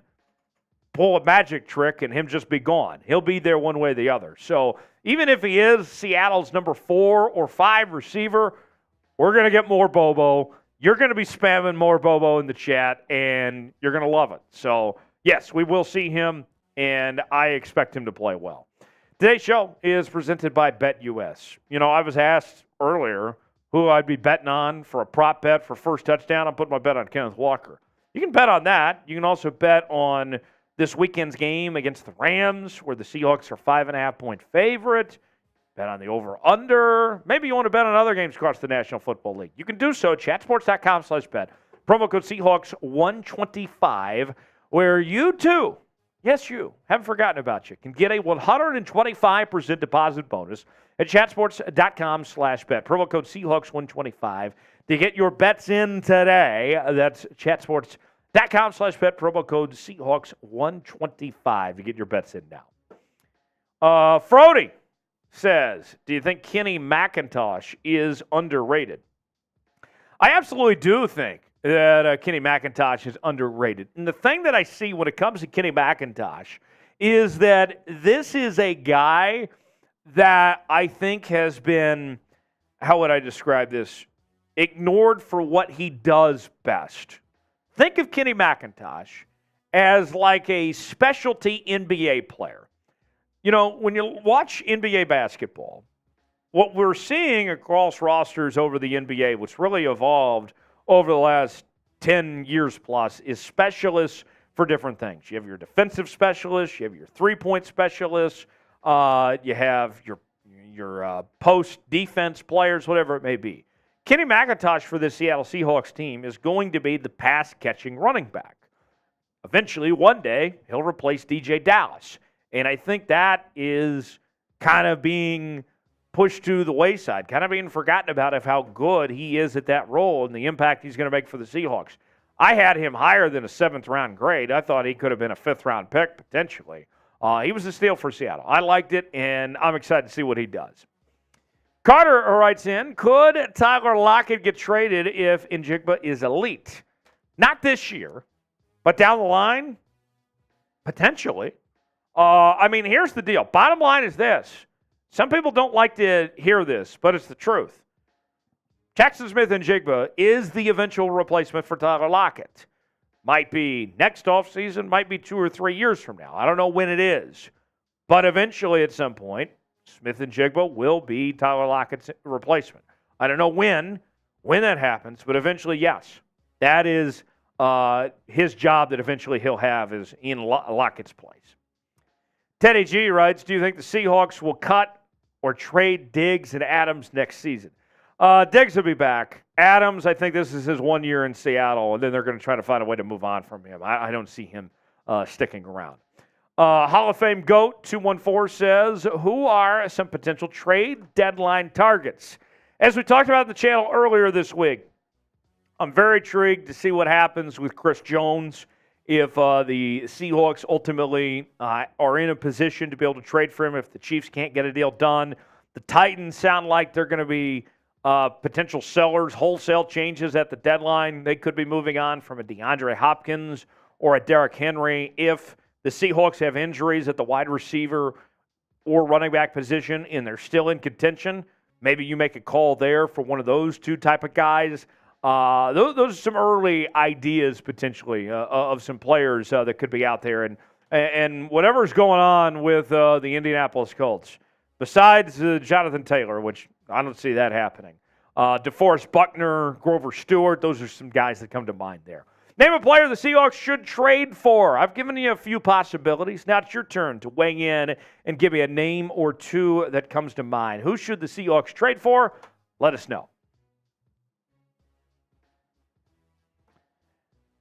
pull a magic trick and him just be gone. He'll be there one way or the other. So even if he is Seattle's number 4 or 5 receiver, we're going to get more Bobo. You're going to be spamming more Bobo in the chat, and you're going to love it. So, yes, we will see him, and I expect him to play well. Today's show is presented by BetUS. I was asked earlier who I'd be betting on for a prop bet for first touchdown. I'm putting my bet on Kenneth Walker. You can bet on that. You can also bet on this weekend's game against the Rams, where the Seahawks are 5.5-point favorite. Bet on the over-under. Maybe you want to bet on other games across the National Football League. You can do so at chatsports.com/bet. Promo code Seahawks125, where you too, yes you, haven't forgotten about you, can get a 125% deposit bonus at chatsports.com/bet. Promo code Seahawks125 to get your bets in today. That's chatsports.com/bet, promo code Seahawks125 to get your bets in now. Frody says, do you think Kenny McIntosh is underrated? I absolutely do think that Kenny McIntosh is underrated. And the thing that I see when it comes to Kenny McIntosh is that this is a guy that I think has been, how would I describe this, ignored for what he does best. Think of Kenny McIntosh as like a specialty NBA player. When you watch NBA basketball, what we're seeing across rosters over the NBA, what's really evolved over the last 10 years plus, is specialists for different things. You have your defensive specialists, you have your three-point specialists, you have your post-defense players, whatever it may be. Kenny McIntosh for the Seattle Seahawks team is going to be the pass-catching running back. Eventually, one day, he'll replace DJ Dallas. And I think that is kind of being pushed to the wayside, kind of being forgotten about of how good he is at that role and the impact he's going to make for the Seahawks. I had him higher than a 7th-round grade. I thought he could have been a 5th-round pick, potentially. He was a steal for Seattle. I liked it, and I'm excited to see what he does. Carter writes in, could Tyler Lockett get traded if Njigba is elite? Not this year, but down the line, potentially. Here's the deal. Bottom line is this. Some people don't like to hear this, but it's the truth. Jackson Smith-Njigba is the eventual replacement for Tyler Lockett. Might be next offseason, might be 2 or 3 years from now. I don't know when it is. But eventually, at some point, Smith-Njigba will be Tyler Lockett's replacement. I don't know when that happens, but eventually, yes. That is his job that eventually he'll have is in Lockett's place. Teddy G writes, do you think the Seahawks will cut or trade Diggs and Adams next season? Diggs will be back. Adams, I think this is his 1 year in Seattle, and then they're going to try to find a way to move on from him. I don't see him sticking around. Hall of Fame GOAT 214 says, who are some potential trade deadline targets? As we talked about in the channel earlier this week, I'm very intrigued to see what happens with Chris Jones if the Seahawks ultimately are in a position to be able to trade for him if the Chiefs can't get a deal done. The Titans sound like they're going to be potential sellers, wholesale changes at the deadline. They could be moving on from a DeAndre Hopkins or a Derrick Henry if the Seahawks have injuries at the wide receiver or running back position and they're still in contention. Maybe you make a call there for one of those two type of guys. Those are some early ideas potentially of some players that could be out there. And whatever's going on with the Indianapolis Colts, besides Jonathan Taylor, which I don't see that happening, DeForest Buckner, Grover Stewart, those are some guys that come to mind there. Name a player the Seahawks should trade for. I've given you a few possibilities. Now it's your turn to weigh in and give me a name or two that comes to mind. Who should the Seahawks trade for? Let us know.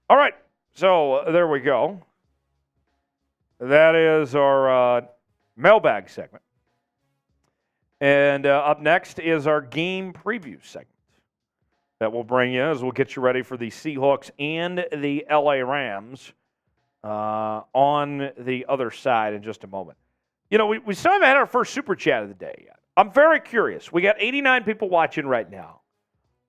All right, so there we go. That is our mailbag segment. And up next is our game preview segment that we'll bring you as we'll get you ready for the Seahawks and the LA Rams on the other side in just a moment. You know, we still haven't had our first Super Chat of the day yet. I'm very curious. We got 89 people watching right now.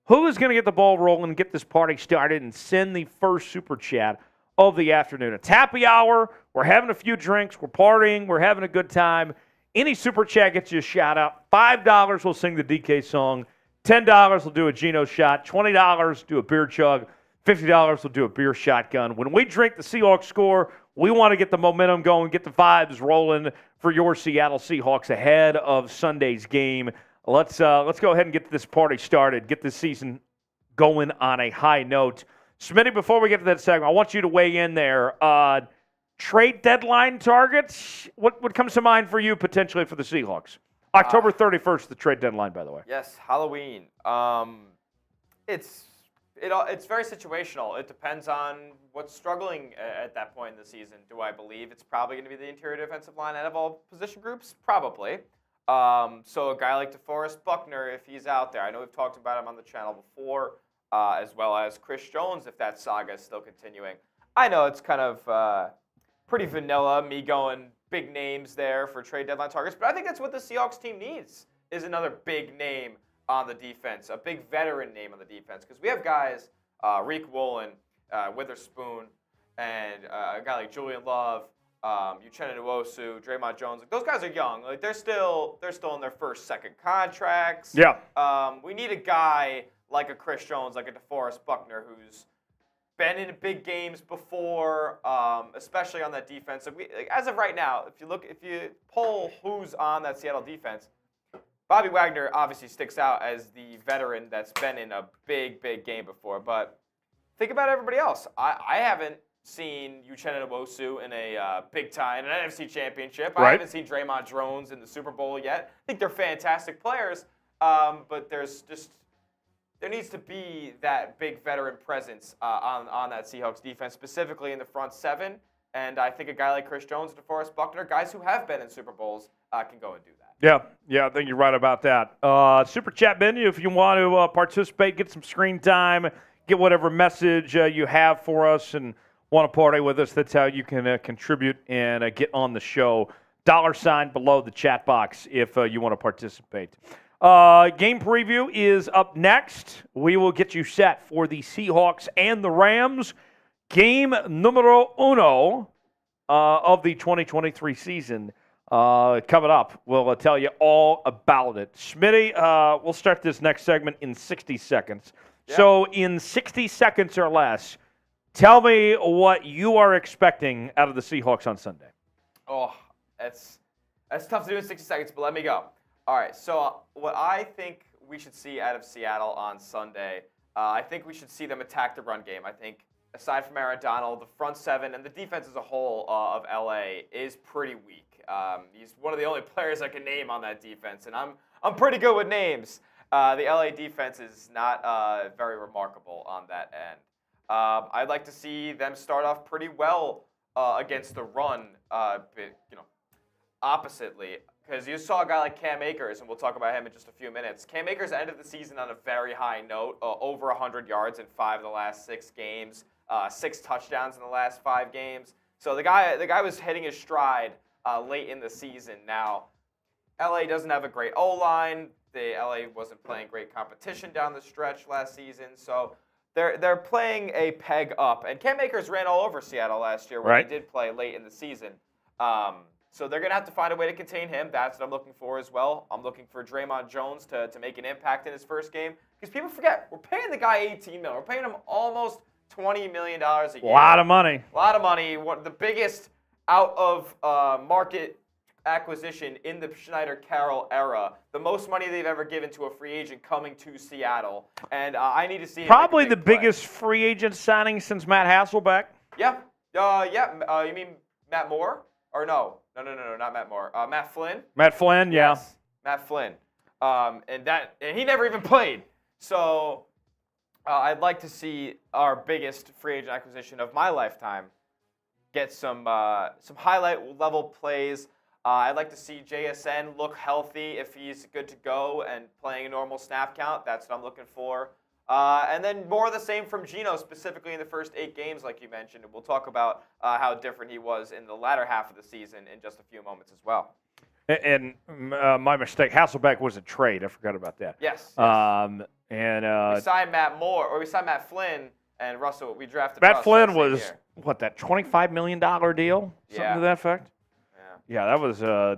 Who is going to get the ball rolling and get this party started and send the first Super Chat of the afternoon? It's happy hour. We're having a few drinks. We're partying. We're having a good time. Any Super Chat gets you a shout out. $5 will sing the DK song. $10 will do a Geno shot. $20 do a beer chug. $50 will do a beer shotgun. When we drink the Seahawks score, we want to get the momentum going, get the vibes rolling for your Seattle Seahawks ahead of Sunday's game. Let's go ahead and get this party started, get this season going on a high note. Smitty, before we get to that segment, I want you to weigh in there. Trade deadline targets, what comes to mind for you potentially for the Seahawks? October 31st, the trade deadline, by the way. Yes, Halloween. It's very situational. It depends on what's struggling at that point in the season. Do I believe it's probably going to be the interior defensive line out of all position groups? Probably. So a guy like DeForest Buckner, if he's out there, I know we've talked about him on the channel before, as well as Chris Jones, if that saga is still continuing. I know it's kind of pretty vanilla, me going big names there for trade deadline targets, but I think that's what the Seahawks team needs, is another big name on the defense, a big veteran name on the defense, because we have guys, Reek Woolen, Witherspoon, and a guy like Julian Love, Uchenna Nwosu, Draymond Jones. Like, those guys are young. Like, they're still in their first, second contracts. Yeah. We need a guy like a Chris Jones, like a DeForest Buckner, who's been in big games before, especially on that defense. So as of right now, if you poll who's on that Seattle defense, Bobby Wagner obviously sticks out as the veteran that's been in a big game before. But think about everybody else. I haven't seen Uchenna Nwosu in a big time, in an NFC championship. Right. I haven't seen Draymond Jones in the Super Bowl yet. I think they're fantastic players, but there needs to be that big veteran presence on that Seahawks defense, specifically in the front seven. And I think a guy like Chris Jones, DeForest Buckner, guys who have been in Super Bowls, can go and do that. Yeah, I think you're right about that. Super Chat menu, if you want to participate, get some screen time, get whatever message you have for us and want to party with us, that's how you can contribute and get on the show. $ below the chat box if you want to participate. Game preview is up next. We will get you set for the Seahawks and the Rams. Game numero uno of the 2023 season Coming up, we'll tell you all about it. Schmitty, we'll start this next segment in 60 seconds. Yeah. So in 60 seconds or less, tell me what you are expecting out of the Seahawks on Sunday. Oh, that's tough to do in 60 seconds, but let me go. All right, so what I think we should see out of Seattle on Sunday, I think we should see them attack the run game. I think aside from Aaron Donald, the front seven and the defense as a whole of LA is pretty weak. He's one of the only players I can name on that defense, and I'm pretty good with names. The LA defense is not very remarkable on that end. I'd like to see them start off pretty well against the run, oppositely, because you saw a guy like Cam Akers, and we'll talk about him in just a few minutes. Cam Akers ended the season on a very high note, over 100 yards in 5 of the last 6 games, 6 touchdowns in the last 5 games. So the guy was hitting his stride late in the season. Now, LA doesn't have a great O-line. LA wasn't playing great competition down the stretch last season, so they're playing a peg up. And Cam Akers ran all over Seattle last year when he did play late in the season. So they're going to have to find a way to contain him. That's what I'm looking for as well. I'm looking for Draymond Jones to make an impact in his first game. Because people forget, we're paying the guy $18 million. We're paying him almost $20 million a year. A lot of money. A lot of money. The biggest out-of-market acquisition in the Schneider-Carroll era. The most money they've ever given to a free agent coming to Seattle. And I need to see probably the biggest free agent signing since Matt Hasselbeck. Yeah. You mean Matt Moore? Or no, not Matt Moore. Matt Flynn. Matt Flynn, yeah. Yes, Matt Flynn. And he never even played. So I'd like to see our biggest free agent acquisition of my lifetime get some highlight level plays. I'd like to see JSN look healthy if he's good to go and playing a normal snap count. That's what I'm looking for. And then more of the same from Geno, specifically in the first 8 games, like you mentioned. And we'll talk about how different he was in the latter half of the season in just a few moments as well. And my mistake, Hasselbeck was a trade. I forgot about that. Yes. We signed we signed Matt Flynn, and Russell. We drafted Matt Russ Flynn that was same year. what, that $25 million deal, something to that effect. Yeah, that was a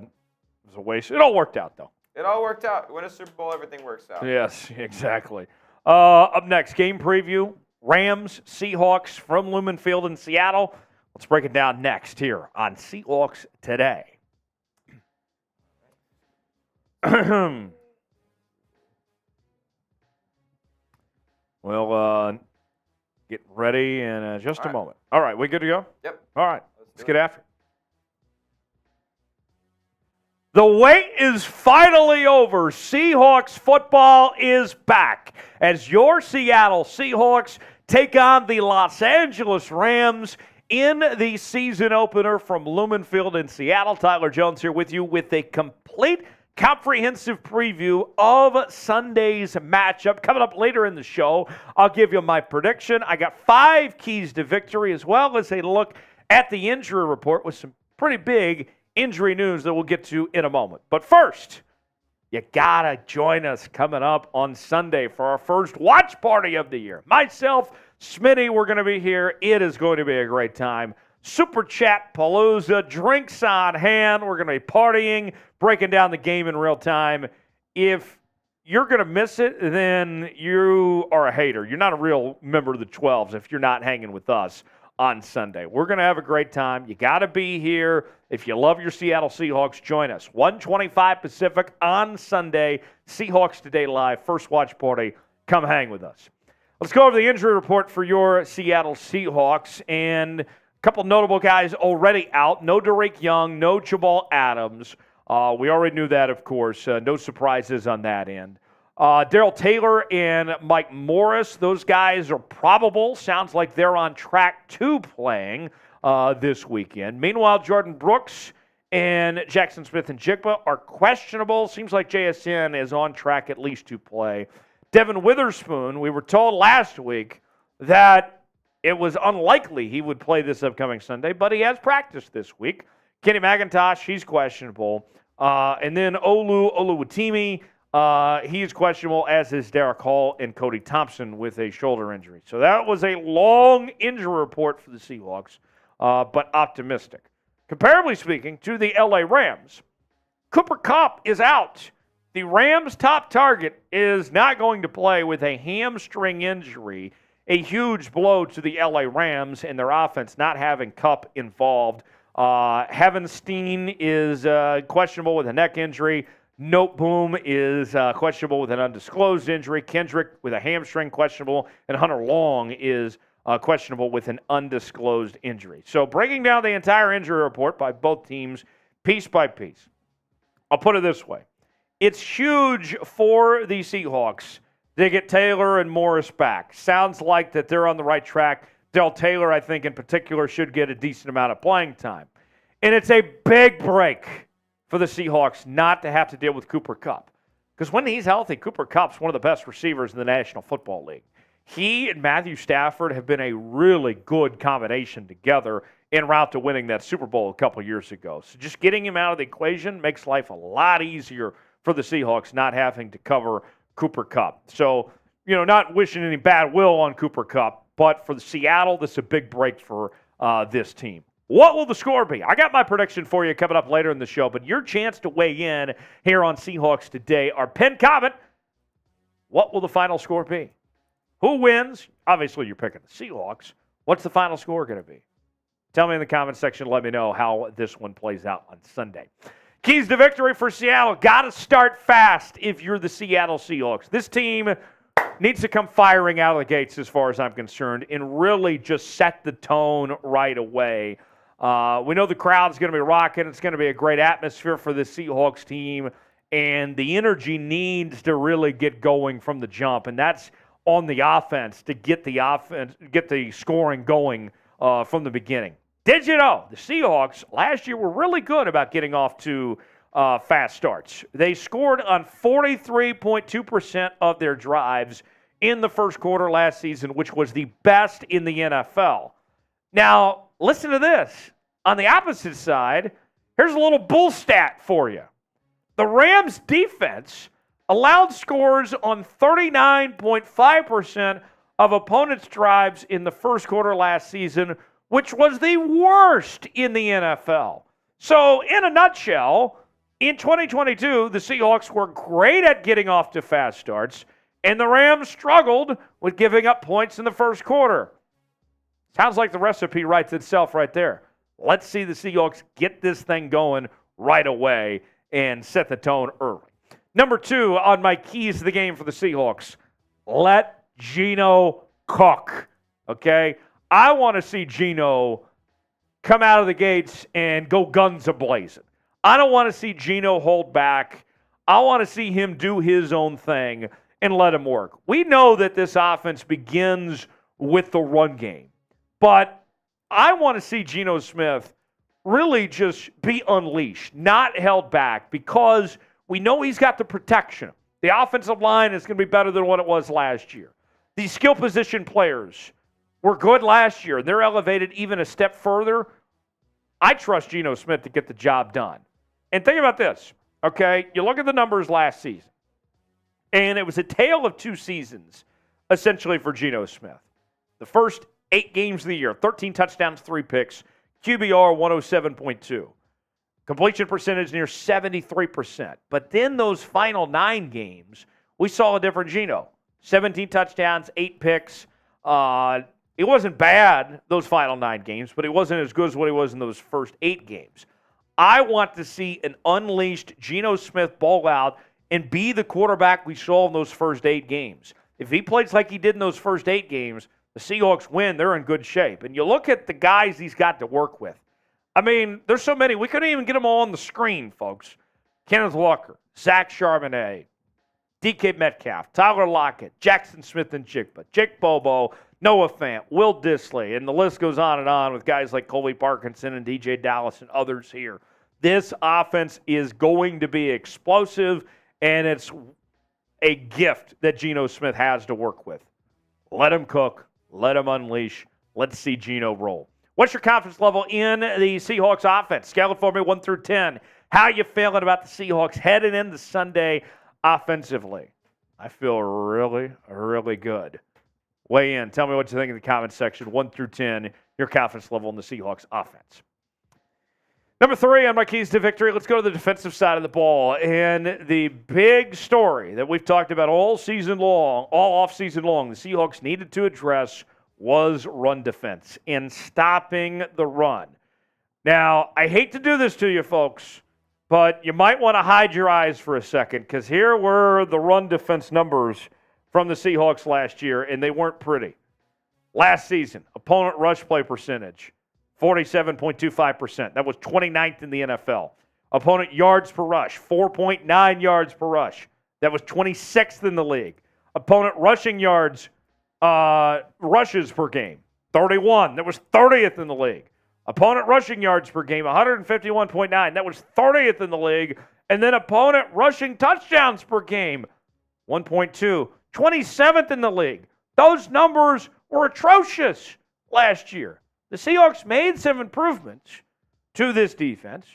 waste. It all worked out though. It all worked out. Win a Super Bowl, everything works out. Yes, exactly. Up next, game preview, Rams, Seahawks from Lumen Field in Seattle. Let's break it down next here on Seahawks Today. We'll get ready in just a moment. All right, we good to go? Yep. All right, let's get after it. The wait is finally over. Seahawks football is back as your Seattle Seahawks take on the Los Angeles Rams in the season opener from Lumen Field in Seattle. Tyler Jones here with you with a complete, comprehensive preview of Sunday's matchup. Coming up later in the show, I'll give you my prediction. I got 5 keys to victory as well as a look at the injury report with some pretty big injury news that we'll get to in a moment. But first, you gotta join us coming up on Sunday for our first watch party of the year. Myself, Smitty, we're going to be here. It is going to be a great time. Super Chat Palooza, drinks on hand. We're going to be partying, breaking down the game in real time. If you're going to miss it, then you are a hater. You're not a real member of the 12s if you're not hanging with us on Sunday. We're going to have a great time. You got to be here. If you love your Seattle Seahawks, join us. 1:25 Pacific on Sunday. Seahawks Today Live. First watch party. Come hang with us. Let's go over the injury report for your Seattle Seahawks. And a couple notable guys already out. No Derek Young. No Jamal Adams. We already knew that, of course. No surprises on that end. Darrell Taylor and Mike Morris, those guys are probable. Sounds like they're on track to playing this weekend. Meanwhile, Jordan Brooks and Jackson Smith-Njigba are questionable. Seems like JSN is on track at least to play. Devon Witherspoon, we were told last week that it was unlikely he would play this upcoming Sunday, but he has practiced this week. Kenny McIntosh, he's questionable. And then Olu Oluwatimi, he's questionable, as is Derek Hall and Cody Thompson with a shoulder injury. So that was a long injury report for the Seahawks, but optimistic. comparably speaking, to the LA Rams. Cooper Kupp is out. The Rams' top target is not going to play with a hamstring injury, a huge blow to the LA Rams and their offense not having Kupp involved. Havenstein is questionable with a neck injury. Noteboom is questionable with an undisclosed injury. Kendrick with a hamstring questionable. And Hunter Long is questionable with an undisclosed injury. So breaking down the entire injury report by both teams piece by piece. I'll put it this way. It's huge for the Seahawks to get Taylor and Morris back. Sounds like that they're on the right track. Del Taylor, I think, in particular, should get a decent amount of playing time. And it's a big break for the Seahawks not to have to deal with Cooper Kupp. Because when he's healthy, Cooper Kupp's one of the best receivers in the National Football League. He and Matthew Stafford have been a really good combination together en route to winning that Super Bowl a couple years ago. So just getting him out of the equation makes life a lot easier for the Seahawks not having to cover Cooper Kupp. So, not wishing any bad will on Cooper Kupp, but for the Seattle, this is a big break for this team. What will the score be? I got my prediction for you coming up later in the show, but your chance to weigh in here on Seahawks Today are pin comment. What will the final score be? Who wins? Obviously, you're picking the Seahawks. What's the final score going to be? Tell me in the comment section. Let me know how this one plays out on Sunday. Keys to victory for Seattle. Got to start fast if you're the Seattle Seahawks. This team needs to come firing out of the gates as far as I'm concerned and really just set the tone right away. We know the crowd's going to be rocking. It's going to be a great atmosphere for the Seahawks team, and the energy needs to really get going from the jump, and that's on the offense to get the scoring going from the beginning. Did you know the Seahawks last year were really good about getting off to fast starts? They scored on 43.2% of their drives in the first quarter last season, which was the best in the NFL. Now, listen to this. On the opposite side, here's a little bull stat for you. The Rams' defense allowed scores on 39.5% of opponents' drives in the first quarter last season, which was the worst in the NFL. So, in a nutshell, in 2022, the Seahawks were great at getting off to fast starts, and the Rams struggled with giving up points in the first quarter. Sounds like the recipe writes itself right there. Let's see the Seahawks get this thing going right away and set the tone early. Number 2 on my keys to the game for the Seahawks, let Geno cook, okay? I want to see Geno come out of the gates and go guns a-blazing. I don't want to see Geno hold back. I want to see him do his own thing and let him work. We know that this offense begins with the run game, but I want to see Geno Smith really just be unleashed, not held back, because we know he's got the protection. The offensive line is going to be better than what it was last year. These skill position players were good last year, and they're elevated even a step further. I trust Geno Smith to get the job done. And think about this, okay? You look at the numbers last season, and it was a tale of two seasons, essentially, for Geno Smith. The first 8 games of the year, 13 touchdowns, 3 picks, QBR 107.2. Completion percentage near 73%. But then those final 9 games, we saw a different Geno. 17 touchdowns, 8 picks. It wasn't bad, those final 9 games, but it wasn't as good as what he was in those first 8 games. I want to see an unleashed Geno Smith ball out and be the quarterback we saw in those first 8 games. If he plays like he did in those first 8 games, the Seahawks win, they're in good shape. And you look at the guys he's got to work with. I mean, there's so many. We couldn't even get them all on the screen, folks. Kenneth Walker, Zach Charbonnet, DK Metcalf, Tyler Lockett, Jackson Smith and Jigba, Jake Bobo, Noah Fant, Will Dissly, and the list goes on and on with guys like Colby Parkinson and DJ Dallas and others here. This offense is going to be explosive, and it's a gift that Geno Smith has to work with. Let him cook. Let him unleash. Let's see Geno roll. What's your confidence level in the Seahawks offense? Scale it for me 1 through 10. How are you feeling about the Seahawks heading into Sunday offensively? I feel really, really good. Weigh in. Tell me what you think in the comment section. 1 through 10, your confidence level in the Seahawks offense. Number 3 on my keys to victory, let's go to the defensive side of the ball. And the big story that we've talked about all season long, all offseason long, the Seahawks needed to address was run defense and stopping the run. Now, I hate to do this to you folks, but you might want to hide your eyes for a second because here were the run defense numbers from the Seahawks last year, and they weren't pretty. Last season, opponent rush play percentage, 47.25%. That was 29th in the NFL. Opponent yards per rush, 4.9 yards per rush. That was 26th in the league. Opponent rushing yards, rushes per game, 31. That was 30th in the league. Opponent rushing yards per game, 151.9. That was 30th in the league. And then opponent rushing touchdowns per game, 1.2. 27th in the league. Those numbers were atrocious last year. The Seahawks made some improvements to this defense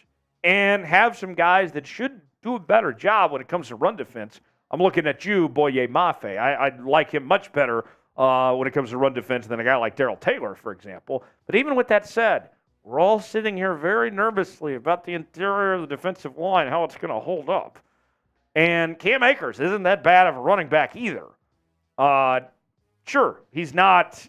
and have some guys that should do a better job when it comes to run defense. I'm looking at you, Boye Mafe. I like him much better when it comes to run defense than a guy like Darrell Taylor, for example. But even with that said, we're all sitting here very nervously about the interior of the defensive line, how it's going to hold up. And Cam Akers isn't that bad of a running back either. Sure, he's not,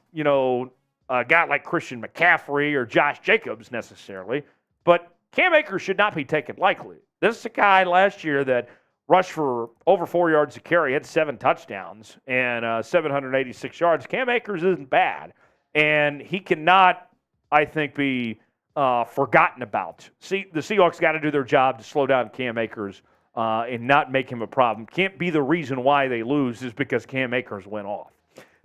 a guy like Christian McCaffrey or Josh Jacobs necessarily, but Cam Akers should not be taken lightly. This is a guy last year that rushed for over 4 yards a carry, had 7 touchdowns and 786 yards. Cam Akers isn't bad, and he cannot, I think, be forgotten about. See, the Seahawks got to do their job to slow down Cam Akers and not make him a problem. Can't be the reason why they lose is because Cam Akers went off.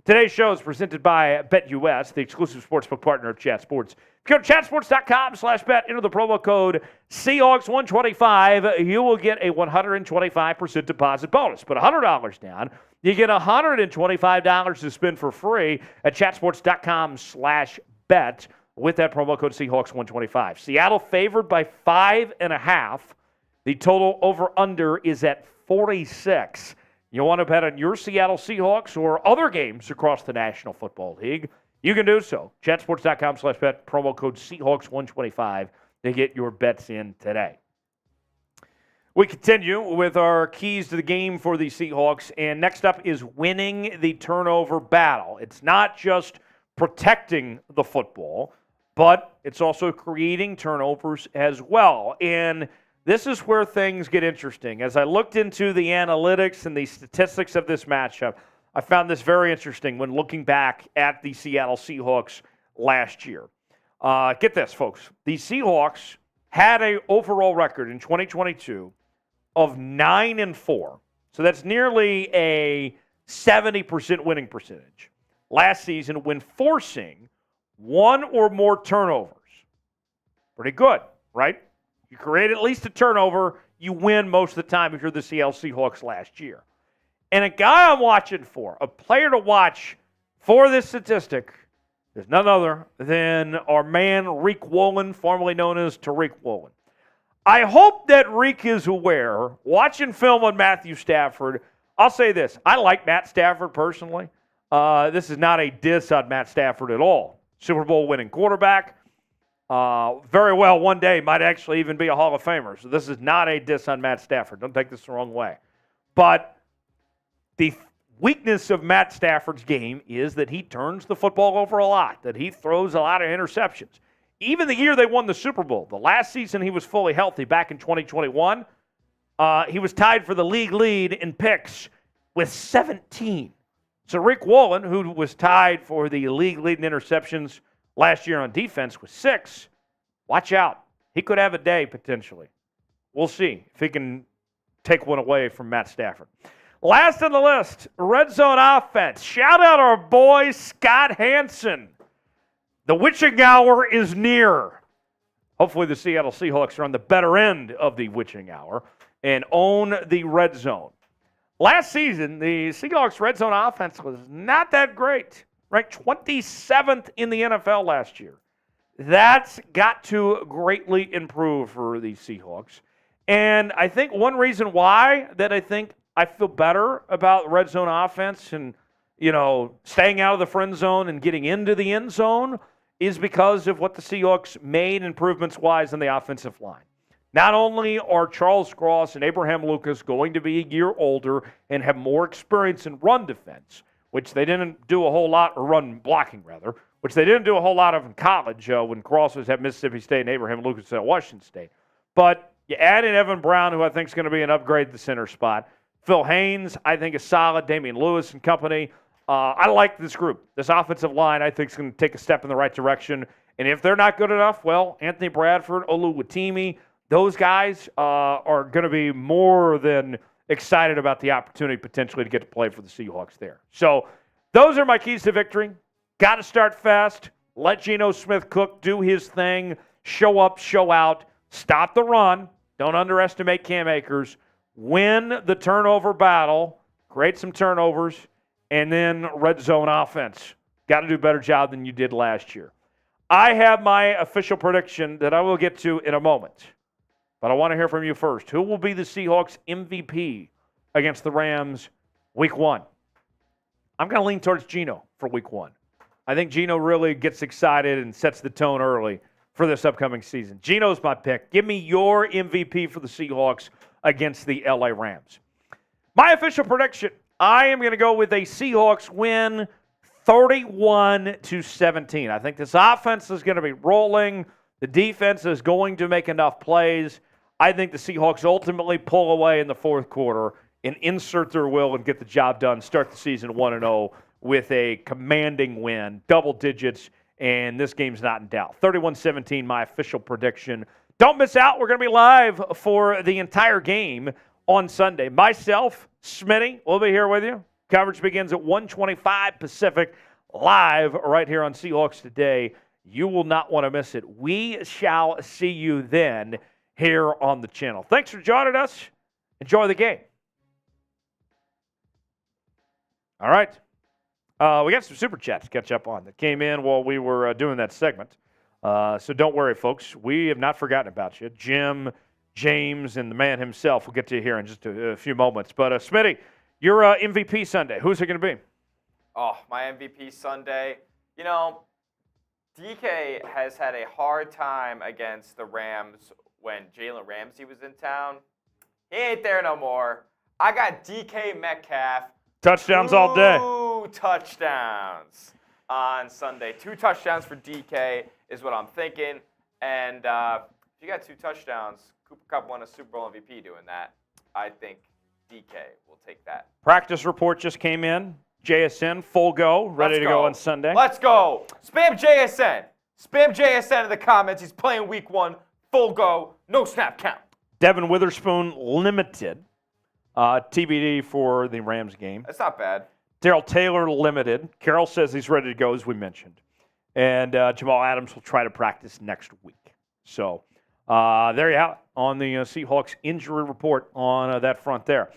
Today's show is presented by BetUS, the exclusive sportsbook partner of Chat Sports. If you go to chatsports.com/bet, enter the promo code Seahawks125, you will get a 125% deposit bonus. Put $100 down, you get $125 to spend for free at chatsports.com/bet with that promo code Seahawks125. Seattle favored by 5.5. The total over-under is at 46. You want to bet on your Seattle Seahawks or other games across the National Football League, you can do so. Chatsports.com/bet, promo code Seahawks125 to get your bets in today. We continue with our keys to the game for the Seahawks, and next up is winning the turnover battle. It's not just protecting the football, but it's also creating turnovers as well. And this is where things get interesting. As I looked into the analytics and the statistics of this matchup, I found this very interesting when looking back at the Seattle Seahawks last year. Get this, folks. The Seahawks had an overall record in 2022 of 9-4. So that's nearly a 70% winning percentage last season when forcing one or more turnovers. Pretty good, right? You create at least a turnover, you win most of the time if you're the Seattle Seahawks last year. And a guy I'm watching for, a player to watch for this statistic, is none other than our man Reek Woolen, formerly known as Tariq Woolen. I hope that Reek is aware, watching film on Matthew Stafford. I'll say this, I like Matt Stafford personally. This is not a diss on Matt Stafford at all. Super Bowl winning quarterback. Very well one day might actually even be a Hall of Famer. So this is not a diss on Matt Stafford. Don't take this the wrong way. But the weakness of Matt Stafford's game is that he turns the football over a lot, that he throws a lot of interceptions. Even the year they won the Super Bowl, the last season he was fully healthy back in 2021, he was tied for the league lead in picks with 17. So Rick Woolen, who was tied for the league lead in interceptions last year on defense with 6, watch out. He could have a day potentially. We'll see if he can take one away from Matt Stafford. Last on the list, red zone offense. Shout out our boy Scott Hansen. The witching hour is near. Hopefully the Seattle Seahawks are on the better end of the witching hour and own the red zone. Last season, the Seahawks red zone offense was not that great. Ranked 27th in the NFL last year. That's got to greatly improve for the Seahawks. And I think one reason why that I think I feel better about red zone offense and, staying out of the friend zone and getting into the end zone is because of what the Seahawks made improvements-wise on the offensive line. Not only are Charles Cross and Abraham Lucas going to be a year older and have more experience in run defense, which they didn't do a whole lot, or run blocking rather, which they didn't do a whole lot of in college when Cross was at Mississippi State and Abraham Lucas at Washington State. But you add in Evan Brown, who I think is going to be an upgrade at the center spot. Phil Haynes, I think, is solid. Damian Lewis and company. I like this group. This offensive line, I think, is going to take a step in the right direction. And if they're not good enough, well, Anthony Bradford, Oluwatimi, those guys are going to be more than excited about the opportunity potentially to get to play for the Seahawks there. So those are my keys to victory. Got to start fast. Let Geno Smith-Cook do his thing. Show up, show out. Stop the run. Don't underestimate Cam Akers. Win the turnover battle. Create some turnovers. And then red zone offense. Got to do a better job than you did last year. I have my official prediction that I will get to in a moment. But I want to hear from you first. Who will be the Seahawks MVP against the Rams week 1? I'm going to lean towards Geno for week 1. I think Geno really gets excited and sets the tone early for this upcoming season. Geno's my pick. Give me your MVP for the Seahawks against the LA Rams. My official prediction, I am going to go with a Seahawks win 31-17. I think this offense is going to be rolling. The defense is going to make enough plays. I think the Seahawks ultimately pull away in the fourth quarter and insert their will and get the job done, start the season 1-0 with a commanding win, double digits, and this game's not in doubt. 31-17, my official prediction. Don't miss out. We're going to be live for the entire game on Sunday. Myself, Smitty, will be here with you. Coverage begins at 1:25 Pacific, live right here on Seahawks Today. You will not want to miss it. We shall see you then here on the channel. Thanks for joining us. Enjoy the game. All right. We got some super chats to catch up on that came in while we were doing that segment. So don't worry, folks. We have not forgotten about you. Jim, James, and the man himself will get to you here in just a few moments. But, Smitty, your MVP Sunday, who's it going to be? Oh, my MVP Sunday. You know, DK has had a hard time against the Rams when Jalen Ramsey was in town. He ain't there no more. I got DK Metcalf. Touchdowns all day. 2 touchdowns on Sunday. 2 touchdowns for DK is what I'm thinking. And if you got 2 touchdowns, Cooper Kupp won a Super Bowl MVP doing that. I think DK will take that. Practice report just came in. JSN, full go, ready to go on Sunday. Let's go. Spam JSN. Spam JSN in the comments. He's playing week 1, full go, no snap count. Devon Witherspoon, limited. TBD for the Rams game. That's not bad. Darrell Taylor, limited. Carroll says he's ready to go, as we mentioned. And Jamal Adams will try to practice next week. So there you have it on the Seahawks injury report on that front there.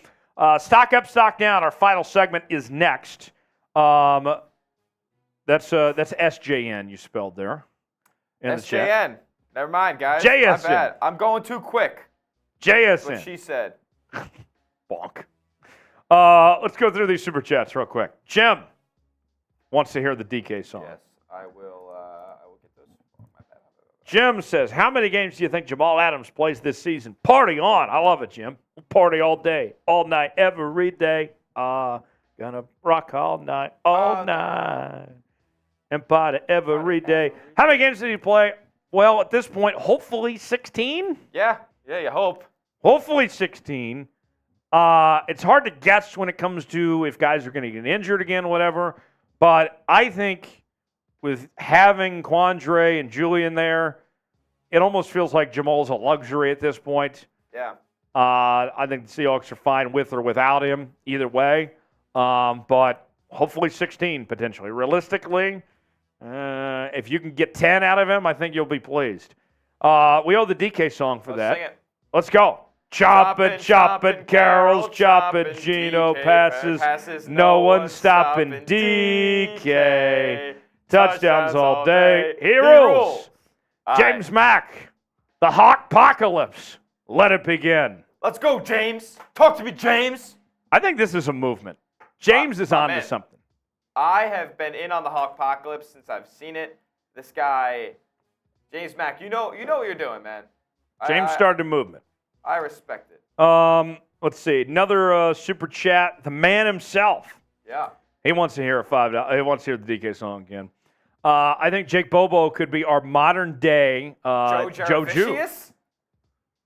Stock up, stock down. Our final segment is next. That's SJN you spelled there. SJN. Never mind, guys. JSN. My bad. I'm going too quick. JSN. That's what she said. Bonk. Let's go through these super chats real quick. Jim wants to hear the DK song. Yes, I will get those. Oh, my bad. Jim says, how many games do you think Jamal Adams plays this season? Party on. I love it, Jim. We'll party all day, all night, every day. Gonna rock all night, all night. And party every day. How many games did he play? Well, at this point, hopefully 16? Yeah, you hope. Hopefully 16. It's hard to guess when it comes to if guys are going to get injured again, whatever. But I think with having Quandre and Julian there, it almost feels like Jamal's a luxury at this point. Yeah. I think the Seahawks are fine with or without him either way. But hopefully 16 potentially. Realistically, if you can get 10 out of him, I think you'll be pleased. We owe the DK song for that. Sing it. Let's go. Choppin', Carol's choppin', Geno passes, no one stoppin', DK. Touchdowns all day, he rules. James Mack, the Hawkpocalypse, let it begin. Let's go, James. Talk to me, James. I think this is a movement. James is on to something. I have been in on the Hawkpocalypse since I've seen it. This guy, James Mack, you know what you're doing, man. James started a movement. I respect it. Let's see. Another super chat. The man himself. Yeah. He wants to hear He wants to hear the DK song again. I think Jake Bobo could be our modern day Joe Jarvicius?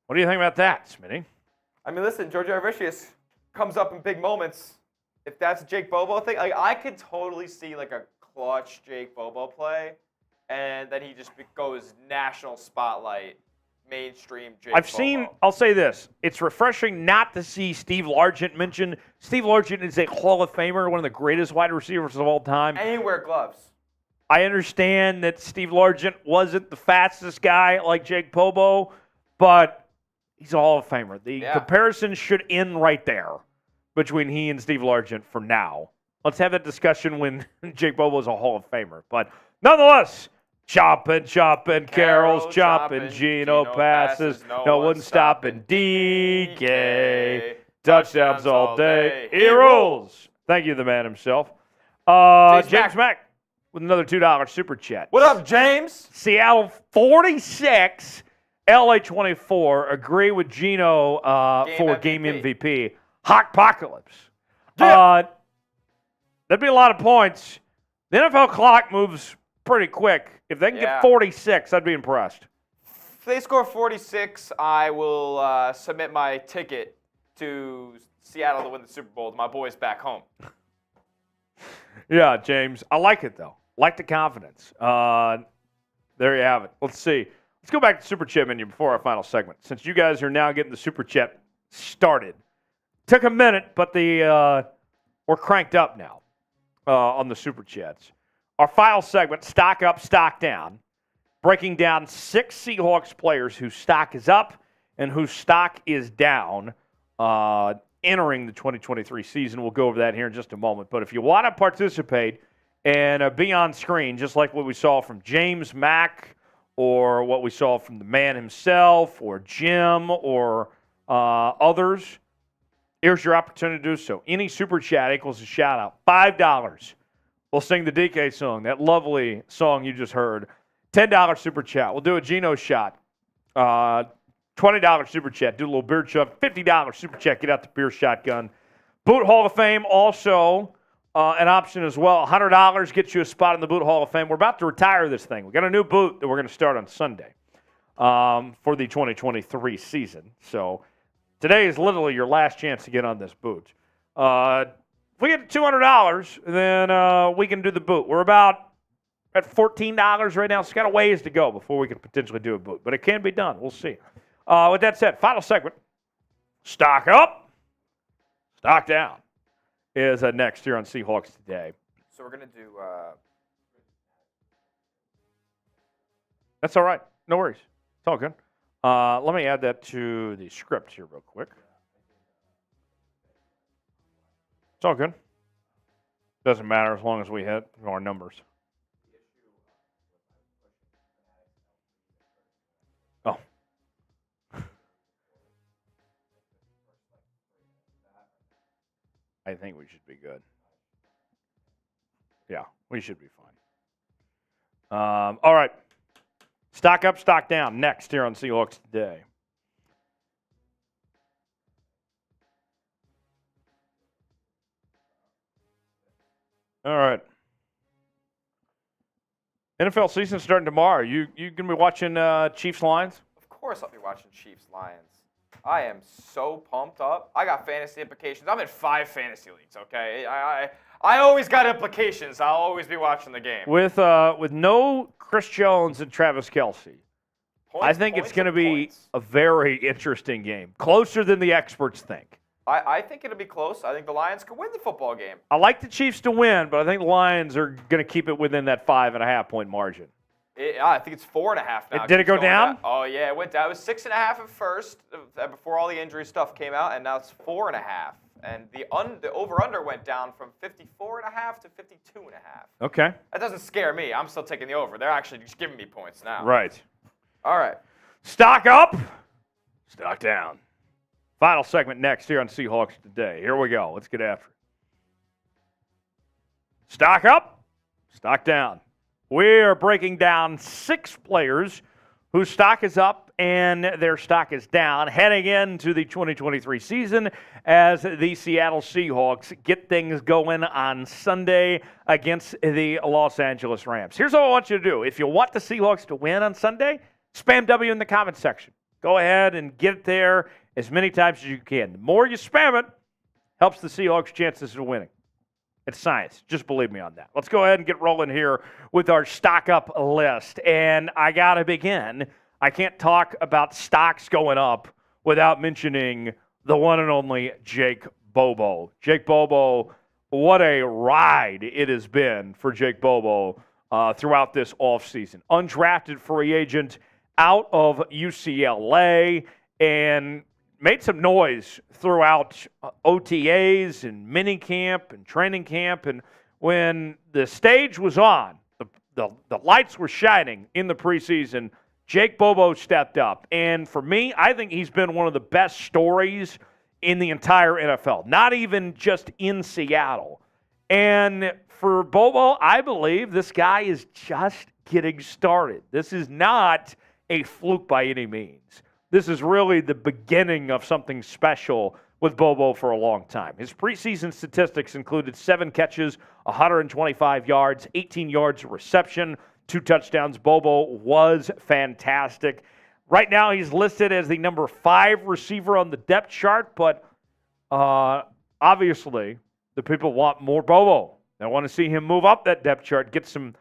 What do you think about that, Smitty? I mean, listen, Joe Jarvicius comes up in big moments. If that's a Jake Bobo thing, like I could totally see like a clutch Jake Bobo play, and then he just goes national spotlight, mainstream Jake Bobo. I'll say this. It's refreshing not to see Steve Largent mentioned. Steve Largent is a Hall of Famer, one of the greatest wide receivers of all time. And he wear gloves. I understand that Steve Largent wasn't the fastest guy like Jake Bobo, but he's a Hall of Famer. The comparison should end right there between he and Steve Largent for now. Let's have that discussion when Jake Bobo is a Hall of Famer. But nonetheless, chopping, carols, chopping, Gino passes, no one stopping, DK, touchdowns all day, he rolls. Thank you, the man himself. James Mack with another $2 super chat. What up, James? Seattle 46, LA 24. Agree with Gino for game MVP. Hawkpocalypse. Yeah. That'd be a lot of points. The NFL clock moves pretty quick. If they can get 46, I'd be impressed. If they score 46, I will submit my ticket to Seattle to win the Super Bowl to my boys back home. Yeah, James. I like it, though. Like the confidence. There you have it. Let's see. Let's go back to the Super Chat menu before our final segment. Since you guys are now getting the Super Chat started. Took a minute, but we're cranked up now on the Super Chats. Our final segment, Stock Up, Stock Down, breaking down 6 Seahawks players whose stock is up and whose stock is down entering the 2023 season. We'll go over that here in just a moment. But if you want to participate and be on screen, just like what we saw from James Mack or what we saw from the man himself or Jim or others, here's your opportunity to do so. Any Super Chat equals a shout-out. $5. We'll sing the DK song, that lovely song you just heard. $10 Super Chat. We'll do a Geno shot. $20 Super Chat. Do a little beer chug. $50 Super Chat. Get out the beer shotgun. Boot Hall of Fame also an option as well. $100 gets you a spot in the Boot Hall of Fame. We're about to retire this thing. We've got a new boot that we're going to start on Sunday for the 2023 season. So today is literally your last chance to get on this boot. If we get to $200, then we can do the boot. We're about at $14 right now. So it's got a ways to go before we can potentially do a boot. But it can be done. We'll see. With that said, final segment. Stock up, stock down is next here on Seahawks Today. So we're going to do... That's all right. No worries. It's all good. Let me add that to the script here real quick. It's all good. Doesn't matter as long as we hit our numbers. Oh. I think we should be good. Yeah, we should be fine. All right. Stock up, stock down. Next here on Seahawks Today. All right. NFL season starting tomorrow. You going to be watching Chiefs Lions? Of course I'll be watching Chiefs Lions. I am so pumped up. I got fantasy implications. I'm in 5 fantasy leagues, okay? I always got implications. I'll always be watching the game. With no Chris Jones and Travis Kelce, I think it's going to be a very interesting game. Closer than the experts think. I think it'll be close. I think the Lions could win the football game. I like the Chiefs to win, but I think the Lions are going to keep it within that 5.5-point margin. I think it's 4.5 now. Did it go down? Oh, yeah, it went down. It was 6.5 at first before all the injury stuff came out, and now it's 4.5. And the over-under went down from 54.5 to 52.5. Okay. That doesn't scare me. I'm still taking the over. They're actually just giving me points now. Right. All right. Stock up, stock down. Final segment next here on Seahawks Today. Here we go. Let's get after it. Stock up, stock down. We are breaking down 6 players whose stock is up and their stock is down heading into the 2023 season as the Seattle Seahawks get things going on Sunday against the Los Angeles Rams. Here's what I want you to do. If you want the Seahawks to win on Sunday, spam W in the comments section. Go ahead and get it there as many times as you can. The more you spam it, helps the Seahawks' chances of winning. It's science. Just believe me on that. Let's go ahead and get rolling here with our stock up list. And I got to begin. I can't talk about stocks going up without mentioning the one and only Jake Bobo. Jake Bobo, what a ride it has been for Jake Bobo throughout this offseason. Undrafted free agent out of UCLA and made some noise throughout OTAs and minicamp and training camp. And when the stage was on, the lights were shining in the preseason, Jake Bobo stepped up. And for me, I think he's been one of the best stories in the entire NFL, not even just in Seattle. And for Bobo, I believe this guy is just getting started. This is not a fluke by any means. This is really the beginning of something special with Bobo for a long time. His preseason statistics included 7 catches, 125 yards, 18 yards of reception, 2 touchdowns. Bobo was fantastic. Right now he's listed as the number 5 receiver on the depth chart, but obviously the people want more Bobo. They want to see him move up that depth chart, get some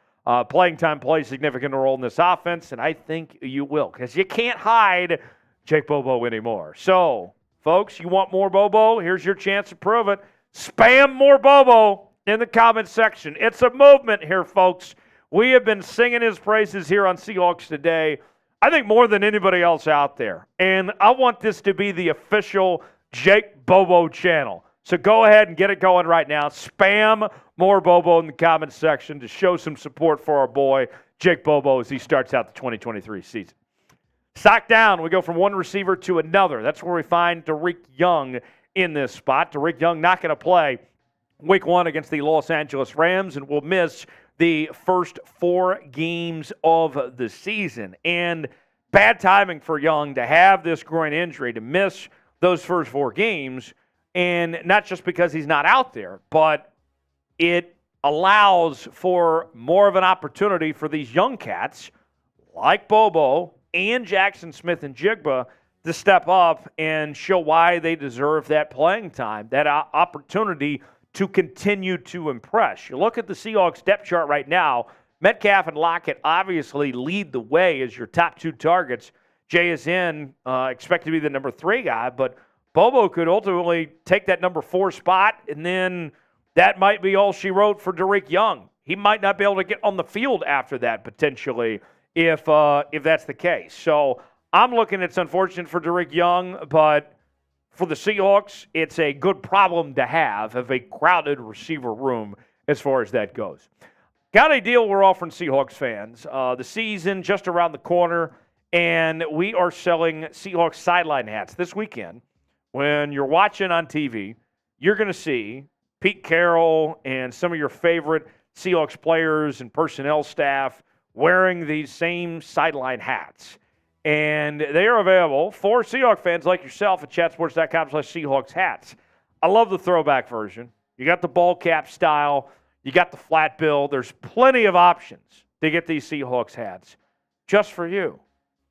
playing time, play a significant role in this offense, and I think you will, because you can't hide Jake Bobo anymore. So, folks, you want more Bobo? Here's your chance to prove it. Spam more Bobo in the comments section. It's a movement here, folks. We have been singing his praises here on Seahawks Today, I think more than anybody else out there. And I want this to be the official Jake Bobo channel. So go ahead and get it going right now. Spam more Bobo in the comments section to show some support for our boy, Jake Bobo, as he starts out the 2023 season. Stock down, we go from one receiver to another. That's where we find Dareke Young in this spot. Dareke Young not going to play week 1 against the Los Angeles Rams and will miss the first 4 games of the season. And bad timing for Young to have this groin injury, to miss those first 4 games, and not just because he's not out there, but it allows for more of an opportunity for these young cats like Bobo and Jackson Smith and Jigba to step up and show why they deserve that playing time, that opportunity to continue to impress. You look at the Seahawks depth chart right now, Metcalf and Lockett obviously lead the way as your top 2 targets. Jay is expected to be the number 3 guy, but Bobo could ultimately take that number 4 spot, and then that might be all she wrote for Dareke Young. He might not be able to get on the field after that, potentially, if that's the case. So I'm looking, it's unfortunate for Dareke Young, but for the Seahawks, it's a good problem to have of a crowded receiver room as far as that goes. Got a deal we're offering Seahawks fans. The season just around the corner, and we are selling Seahawks sideline hats this weekend. When you're watching on TV, you're going to see Pete Carroll and some of your favorite Seahawks players and personnel staff wearing these same sideline hats. And they are available for Seahawks fans like yourself at chatsports.com/Seahawks hats. I love the throwback version. You got the ball cap style. You got the flat bill. There's plenty of options to get these Seahawks hats just for you.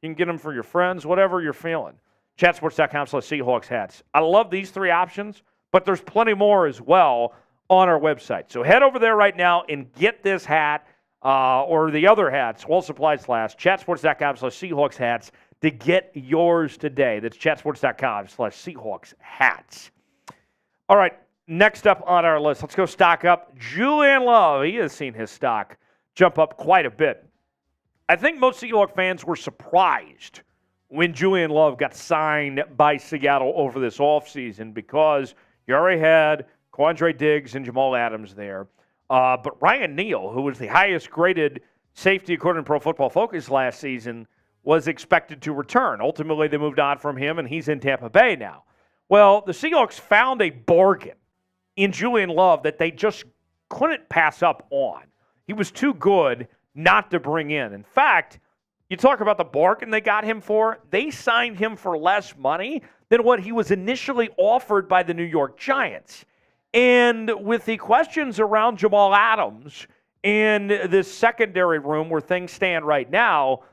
You can get them for your friends, whatever you're feeling. Chatsports.com/Seahawks hats. I love these 3 options, but there's plenty more as well on our website. So head over there right now and get this hat or the other hats while supplies last. Chatsports.com/Seahawks hats to get yours today. That's chatsports.com/Seahawks hats. All right, next up on our list, let's go stock up. Julian Love, he has seen his stock jump up quite a bit. I think most Seahawks fans were surprised when Julian Love got signed by Seattle over this offseason because you already had Quandre Diggs and Jamal Adams there. But Ryan Neal, who was the highest graded safety according to Pro Football Focus last season, was expected to return. Ultimately, they moved on from him, and he's in Tampa Bay now. Well, the Seahawks found a bargain in Julian Love that they just couldn't pass up on. He was too good not to bring in. In fact, you talk about the bargain they got him for. They signed him for less money than what he was initially offered by the New York Giants. And with the questions around Jamal Adams in this secondary room where things stand right now,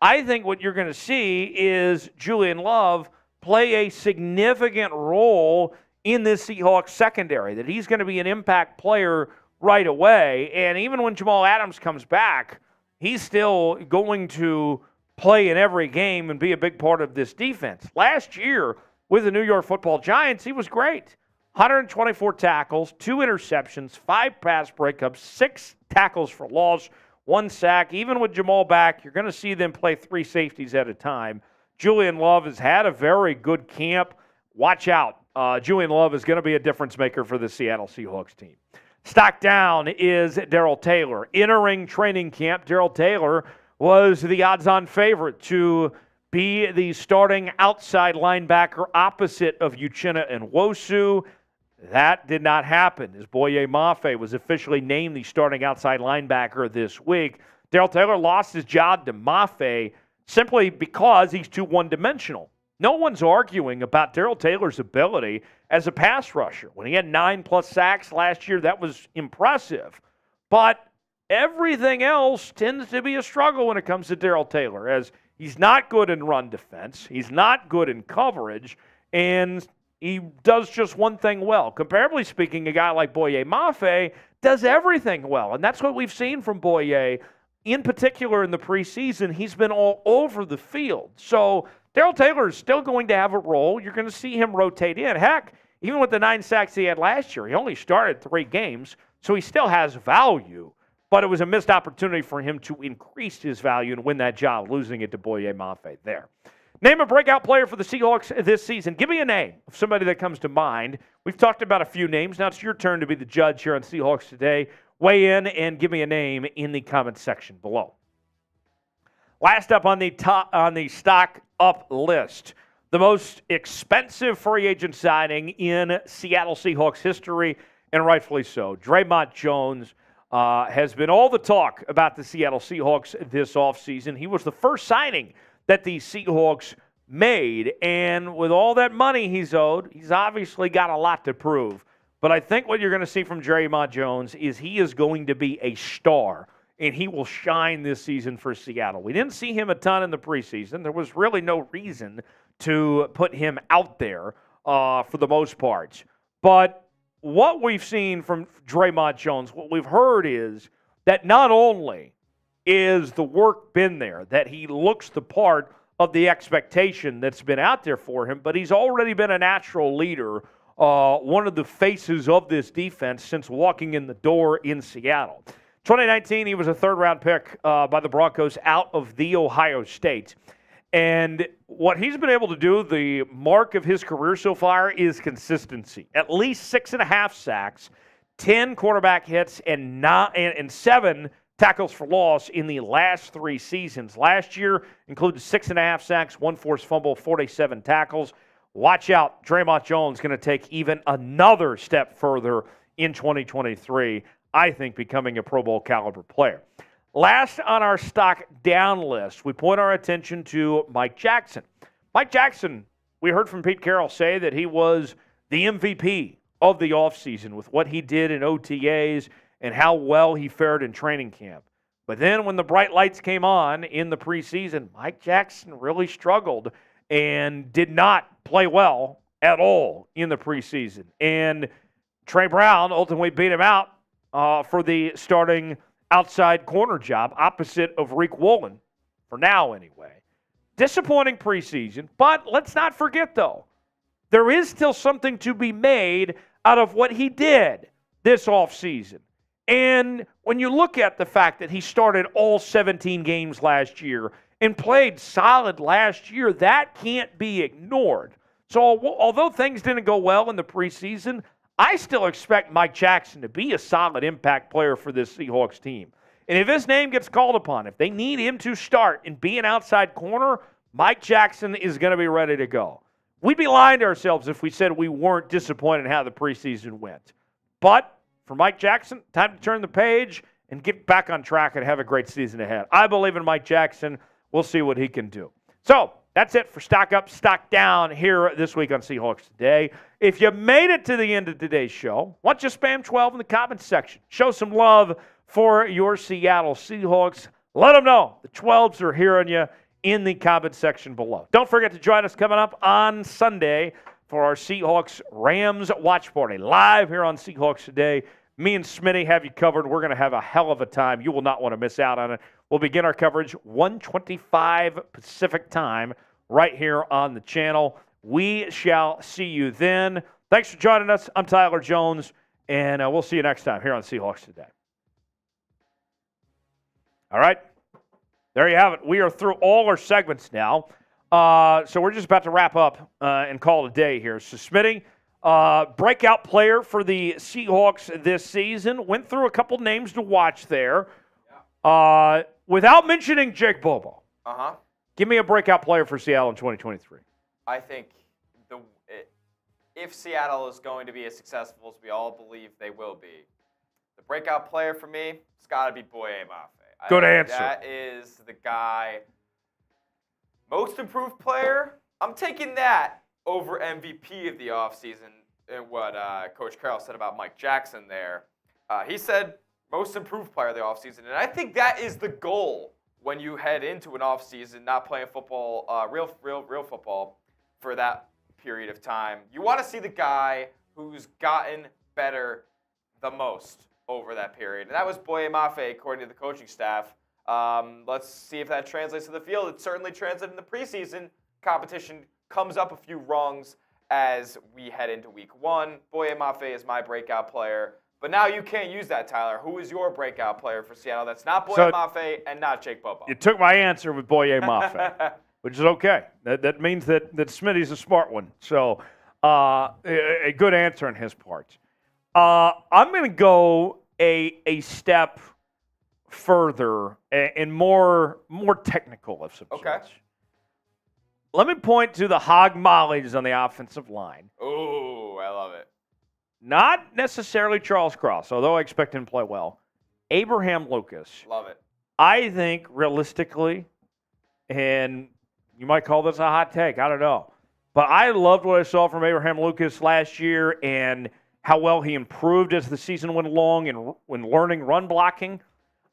I think what you're going to see is Julian Love play a significant role in this Seahawks secondary, that he's going to be an impact player right away. And even when Jamal Adams comes back, he's still going to play in every game and be a big part of this defense. Last year with the New York Football Giants, he was great. 124 tackles, 2 interceptions, 5 pass breakups, 6 tackles for loss, 1 sack. Even with Jamal back, you're going to see them play 3 safeties at a time. Julian Love has had a very good camp. Watch out. Julian Love is going to be a difference maker for the Seattle Seahawks team. Stock down is Darrell Taylor. Entering training camp, Darrell Taylor was the odds-on favorite to be the starting outside linebacker opposite of Uchenna and Nwosu. That did not happen as Boye Mafe was officially named the starting outside linebacker this week. Darrell Taylor lost his job to Mafe simply because he's too one-dimensional. No one's arguing about Darrell Taylor's ability as a pass rusher. When he had 9+ sacks last year, that was impressive. But everything else tends to be a struggle when it comes to Darrell Taylor, as he's not good in run defense, he's not good in coverage, and he does just one thing well. Comparably speaking, a guy like Boye Mafe does everything well, and that's what we've seen from Boye. In particular in the preseason, he's been all over the field. So Darrell Taylor is still going to have a role. You're going to see him rotate in. Heck, even with the 9 sacks he had last year, he only started 3 games, so he still has value. But it was a missed opportunity for him to increase his value and win that job, losing it to Boye Mafe there. Name a breakout player for the Seahawks this season. Give me a name of somebody that comes to mind. We've talked about a few names. Now it's your turn to be the judge here on Seahawks Today. Weigh in and give me a name in the comments section below. Last up on the stock up list, the most expensive free agent signing in Seattle Seahawks history, and rightfully so. Draymond Jones has been all the talk about the Seattle Seahawks this offseason. He was the first signing that the Seahawks made, and with all that money he's owed, he's obviously got a lot to prove. But I think what you're going to see from Draymond Jones is he is going to be a star, and he will shine this season for Seattle. We didn't see him a ton in the preseason. There was really no reason to put him out there for the most part. But what we've seen from Draymond Jones, what we've heard is that not only is the work been there, that he looks the part of the expectation that's been out there for him, but he's already been a natural leader, one of the faces of this defense since walking in the door in Seattle. 2019, he was a third-round pick by the Broncos out of The Ohio State. And what he's been able to do, the mark of his career so far, is consistency. At least 6.5 sacks, 10 quarterback hits, and 7 tackles for loss in the last 3 seasons. Last year included 6.5 sacks, 1 forced fumble, 47 tackles. Watch out, Draymond Jones going to take even another step further in 2023, I think becoming a Pro Bowl caliber player. Last on our stock down list, we point our attention to Mike Jackson. Mike Jackson, we heard from Pete Carroll say that he was the MVP of the offseason with what he did in OTAs and how well he fared in training camp. But then when the bright lights came on in the preseason, Mike Jackson really struggled and did not play well at all in the preseason. And Trey Brown ultimately beat him out for the starting outside corner job opposite of Reek Woolen, for now anyway. Disappointing preseason, but let's not forget, though, there is still something to be made out of what he did this offseason. And when you look at the fact that he started all 17 games last year and played solid last year, that can't be ignored. So although things didn't go well in the preseason, I still expect Mike Jackson to be a solid impact player for this Seahawks team. And if his name gets called upon, if they need him to start and be an outside corner, Mike Jackson is going to be ready to go. We'd be lying to ourselves if we said we weren't disappointed in how the preseason went. But for Mike Jackson, time to turn the page and get back on track and have a great season ahead. I believe in Mike Jackson. We'll see what he can do. So that's it for Stock Up, Stock Down here this week on Seahawks Today. If you made it to the end of today's show, why don't you spam 12 in the comments section? Show some love for your Seattle Seahawks. Let them know the 12s are hearing you in the comment section below. Don't forget to join us coming up on Sunday for our Seahawks-Rams watch party live here on Seahawks Today. Me and Smitty have you covered. We're going to have a hell of a time. You will not want to miss out on it. We'll begin our coverage 1:25 Pacific time right here on the channel. We shall see you then. Thanks for joining us. I'm Tyler Jones, and we'll see you next time here on Seahawks Today. All right. There you have it. We are through all our segments now. So we're just about to wrap up and call it a day here. So Smitty, breakout player for the Seahawks this season. Went through a couple names to watch there. Without mentioning Jake Bobo. Give me a breakout player for Seattle in 2023. I think if Seattle is going to be as successful as we all believe they will be, the breakout player for me, it's got to be Boye Mafe. Good answer. That is the guy. Most improved player, I'm taking that over MVP of the offseason and what Coach Carroll said about Mike Jackson there. He said most improved player of the offseason, and I think that is the goal when you head into an offseason not playing football, real football for that period of time. You want to see the guy who's gotten better the most over that period. And that was Boye Mafe, according to the coaching staff. Let's see if that translates to the field. It certainly translated in the preseason. Competition comes up a few rungs as we head into week one. Boye Mafe is my breakout player. But now you can't use that, Tyler. Who is your breakout player for Seattle? That's not Boye Mafe and not Jake Bobo. You took my answer with Boye Mafe, which is okay. That means that Smitty's a smart one. So a good answer on his part. I'm going to go a step further and more technical of some sorts. Let me point to the hog mollies on the offensive line. Oh, I love it. Not necessarily Charles Cross, although I expect him to play well. Abraham Lucas. Love it. I think realistically, and you might call this a hot take, I don't know. But I loved what I saw from Abraham Lucas last year and how well he improved as the season went along and when learning run blocking.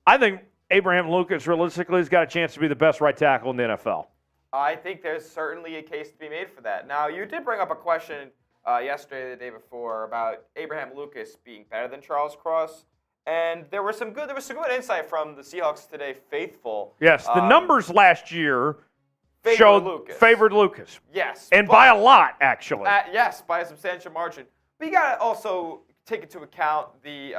I think Abraham Lucas realistically has got a chance to be the best right tackle in the NFL. I think there's certainly a case to be made for that. Now, you did bring up a question yesterday, the day before, about Abraham Lucas being better than Charles Cross, and there was some good insight from the Seahawks Today faithful. Yes, the numbers last year favored Lucas. Yes, and by a lot, actually. Yes, by a substantial margin. But you got to also take into account the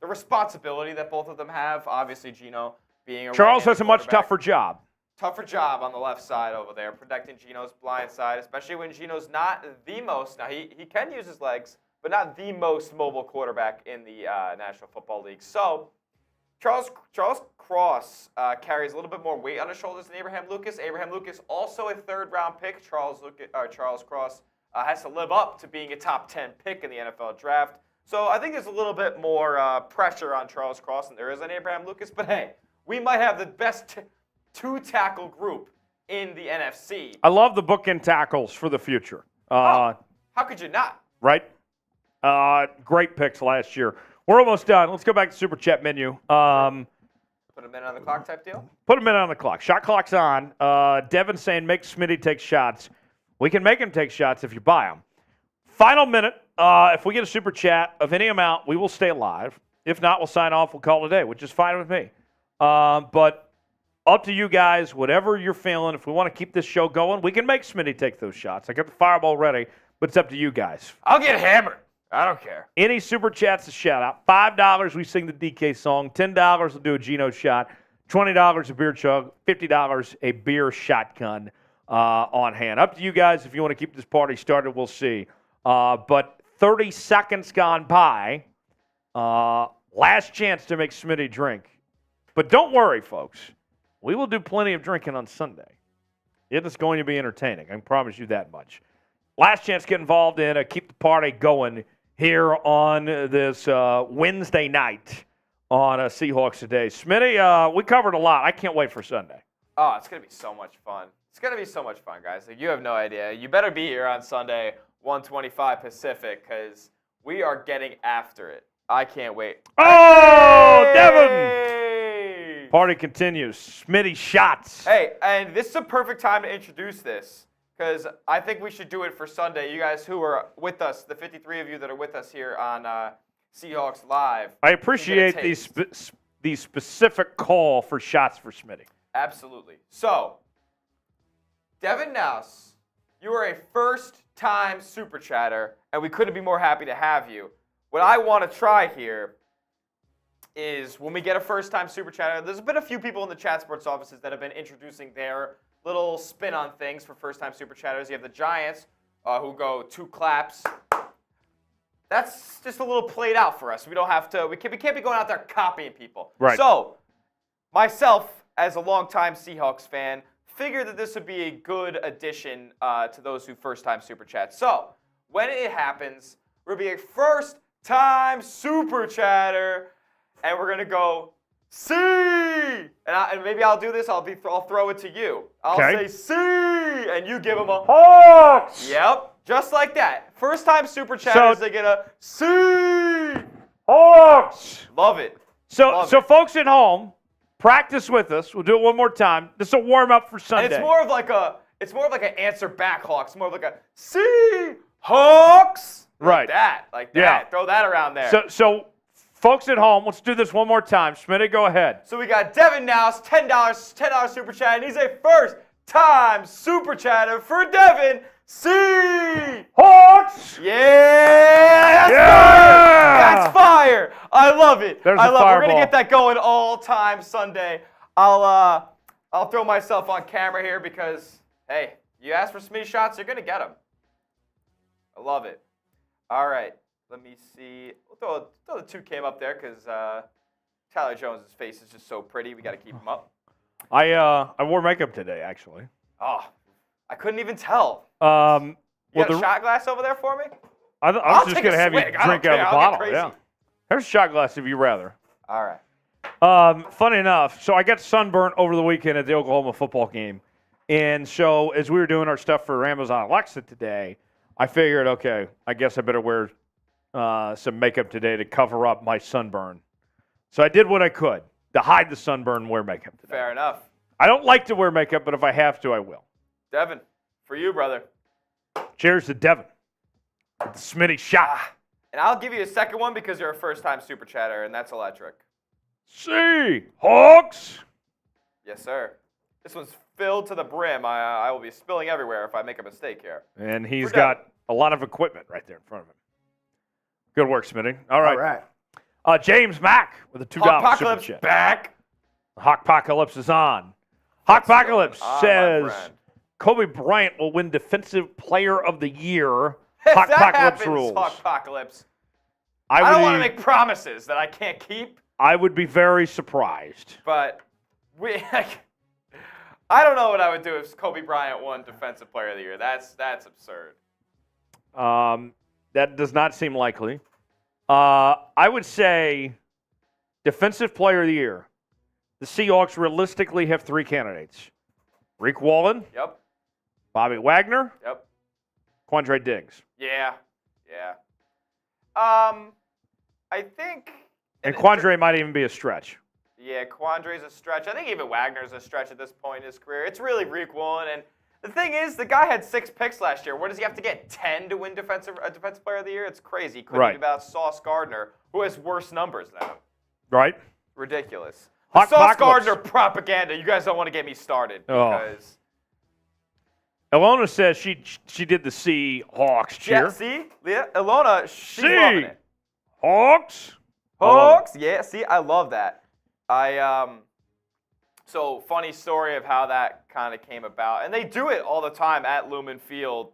responsibility that both of them have. Obviously, Geno being a Charles has a much tougher job. Tougher job on the left side over there, protecting Geno's blind side, especially when Geno's not the most. Now, he can use his legs, but not the most mobile quarterback in the National Football League. So Charles Cross carries a little bit more weight on his shoulders than Abraham Lucas. Abraham Lucas, also a third-round pick. Charles Cross has to live up to being a top 10 pick in the NFL draft. So I think there's a little bit more pressure on Charles Cross than there is on Abraham Lucas. But, hey, we might have the best two-tackle group in the NFC. I love the bookend tackles for the future. How could you not? Right? Great picks last year. We're almost done. Let's go back to Super Chat menu. Put a minute on the clock type deal? Put a minute on the clock. Shot clock's on. Devon saying make Smitty take shots. We can make him take shots if you buy them. Final minute. If we get a Super Chat of any amount, we will stay alive. If not, we'll sign off. We'll call it a day, which is fine with me. But up to you guys, whatever you're feeling. If we want to keep this show going, we can make Smitty take those shots. I got the fireball ready, but it's up to you guys. I'll get hammered. I don't care. Any Super Chats, a shout-out. $5, we sing the DK song. $10, we'll do a Geno shot. $20, a beer chug. $50, a beer shotgun on hand. Up to you guys. If you want to keep this party started, we'll see. But 30 seconds gone by. Last chance to make Smitty drink. But don't worry, folks. We will do plenty of drinking on Sunday. It is going to be entertaining. I can promise you that much. Last chance to get involved in keep the party going here on this Wednesday night on Seahawks today. Smitty, we covered a lot. I can't wait for Sunday. Oh, it's going to be so much fun. It's going to be so much fun, guys. Like, you have no idea. You better be here on Sunday, 1:25 Pacific, because we are getting after it. I can't wait. Oh, hey! Devon! Party continues. Smitty shots. Hey, and this is a perfect time to introduce this, because I think we should do it for Sunday. You guys who are with us, the 53 of you that are with us here on Seahawks Live. I appreciate the specific call for shots for Smitty. Absolutely. So, Devon Nouse, you are a first-time Super Chatter, and we couldn't be more happy to have you. What I want to try here is when we get a first-time Super Chatter, there's been a few people in the chat sports offices that have been introducing their little spin on things for first-time Super Chatters. You have the Giants, who go 2 claps. That's just a little played out for us. We don't have to. We can't be going out there copying people. Right. So, myself, as a longtime Seahawks fan, figured that this would be a good addition to those who first-time Super Chat. So, when it happens, we're going to be a first-time Super Chatter, and we're going to go, C! And maybe I'll do this. I'll throw it to you. I'll say C, and you give them a Hawks! Yep, just like that. First-time Super Chatters, they get a C! Hawks! Love it. So folks at home, practice with us. We'll do it one more time. This will warm up for Sunday. And it's more of like an answer back Hawks. More of like a Seahawks. Right. Like that. Yeah. Throw that around there. So folks at home, let's do this one more time. Smitty, go ahead. So we got Devon Nouse, $10 Super Chat, and he's a first-time Super Chatter for Devon. Hawks! Yeah! That's fire! I love it. There's I a love it. We're fireball. gonna get that going all time Sunday. I'll throw myself on camera here because, hey, you ask for Smitty shots, you're gonna get them. I love it. All right, let me see. We'll throw the 2 cam up there because Tyler Jones' face is just so pretty. We got to keep him up. I wore makeup today, actually. Oh, I couldn't even tell. You got a shot glass over there for me? I was just going to have you drink out of the bottle. Yeah. There's a shot glass if you rather. All right. Funny enough, so I got sunburnt over the weekend at the Oklahoma football game. And so as we were doing our stuff for Amazon Alexa today, I figured, okay, I guess I better wear some makeup today to cover up my sunburn. So I did what I could to hide the sunburn and wear makeup today. Fair enough. I don't like to wear makeup, but if I have to, I will. Devon, for you, brother. Cheers to Devon. The Smitty shot. And I'll give you a second one because you're a first-time Super Chatter, and that's electric. Seahawks! Yes, sir. This one's filled to the brim. I will be spilling everywhere if I make a mistake here. And he's got a lot of equipment right there in front of him. Good work, Smitty. All right. James Mack with a $2 super chat. Back. Hawkpocalypse is on. Hawkpocalypse says friend. Kobe Bryant will win Defensive Player of the Year. If that Hawkpocalypse happens, rules. Hawkpocalypse. I don't want to make promises that I can't keep. I would be very surprised. But I don't know what I would do if Kobe Bryant won Defensive Player of the Year. That's absurd. That does not seem likely. I would say Defensive Player of the Year. The Seahawks realistically have 3 candidates. Reek Wallen. Yep. Bobby Wagner. Yep. Quandre Diggs. Yeah. I think. And Quandre might even be a stretch. Yeah, Quandre's a stretch. I think even Wagner's a stretch at this point in his career. It's really Reek Wallen. And the thing is, the guy had 6 picks last year. What does he have to get? 10 to win Defensive Player of the Year? It's crazy. Couldn't beat about Sauce Gardner, who has worse numbers than him. Right. Ridiculous. Sauce Gardner propaganda. You guys don't want to get me started because. Ilona says she did the Seahawks cheer. Yeah, see? Yeah, Ilona, she's loving it. Hawks. Yeah, see, I love that. So funny story of how that kind of came about. And they do it all the time at Lumen Field,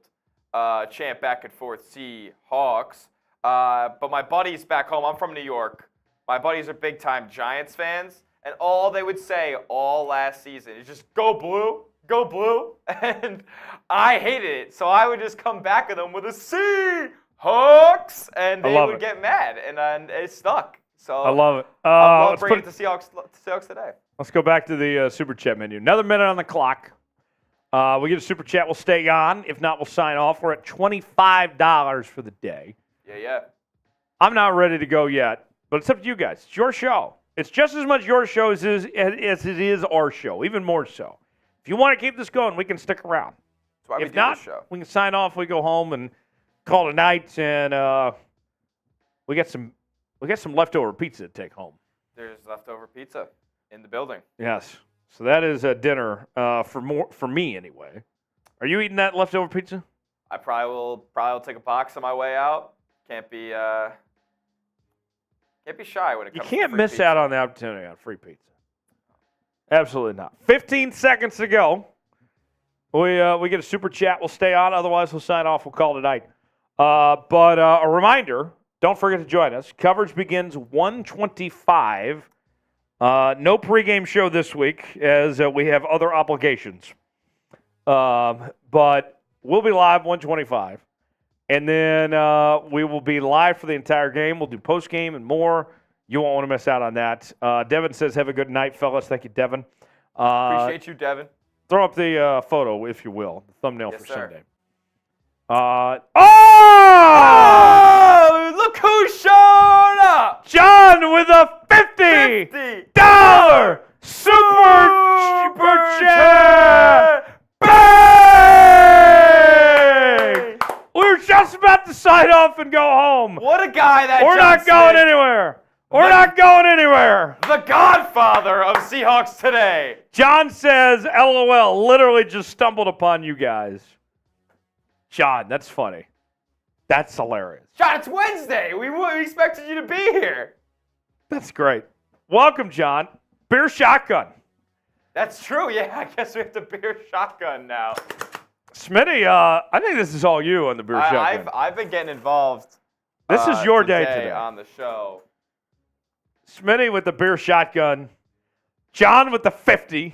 chant back and forth, Seahawks. But my buddies back home, I'm from New York. My buddies are big-time Giants fans. And all they would say all last season is just, go blue, go blue. And I hated it. So I would just come back at them with a Seahawks. And they would get mad. And it stuck. So I love it. I'm bringing it to Seahawks today. Let's go back to the Super Chat menu. Another minute on the clock. We get a Super Chat, we'll stay on. If not, we'll sign off. We're at $25 for the day. Yeah. I'm not ready to go yet, but it's up to you guys. It's your show. It's just as much your show as it is our show, even more so. If you want to keep this going, we can stick around. That's why we If do not, this show. we can sign off. We go home and call it a night, and we got some leftover pizza to take home. There's leftover pizza in the building. Yes. So that is a dinner for me anyway. Are you eating that leftover pizza? I probably will take a box on my way out. Can't be shy when it You comes to can't free miss pizza. out on the opportunity on free pizza. Absolutely not. 15 seconds to go. We get a super chat. We'll stay on. Otherwise, we'll sign off. We'll call it a night. But a reminder, don't forget to join us. Coverage begins 1:25. No pregame show this week as we have other obligations. But we'll be live 1:25. And then we will be live for the entire game. We'll do postgame and more. You won't want to miss out on that. Devon says, have a good night, fellas. Thank you, Devon. Appreciate you, Devon. Throw up the photo, if you will, the thumbnail Yes, for sir. Sunday. Oh, look who showed up! John with a $50 super chat! Bang! We were just about to sign off and go home. What a guy that We're John not going Smith, anywhere. We're not going anywhere. the godfather of Seahawks today. John says, LOL, literally just stumbled upon you guys. John, that's funny. That's hilarious. John, it's Wednesday. We expected you to be here. That's great. Welcome, John. Beer shotgun. That's true. Yeah, I guess we have to beer shotgun now. Smitty, I think this is all you on the beer shotgun. I've been getting involved. This is your day today. On the show. Smitty with the beer shotgun. John with the 50.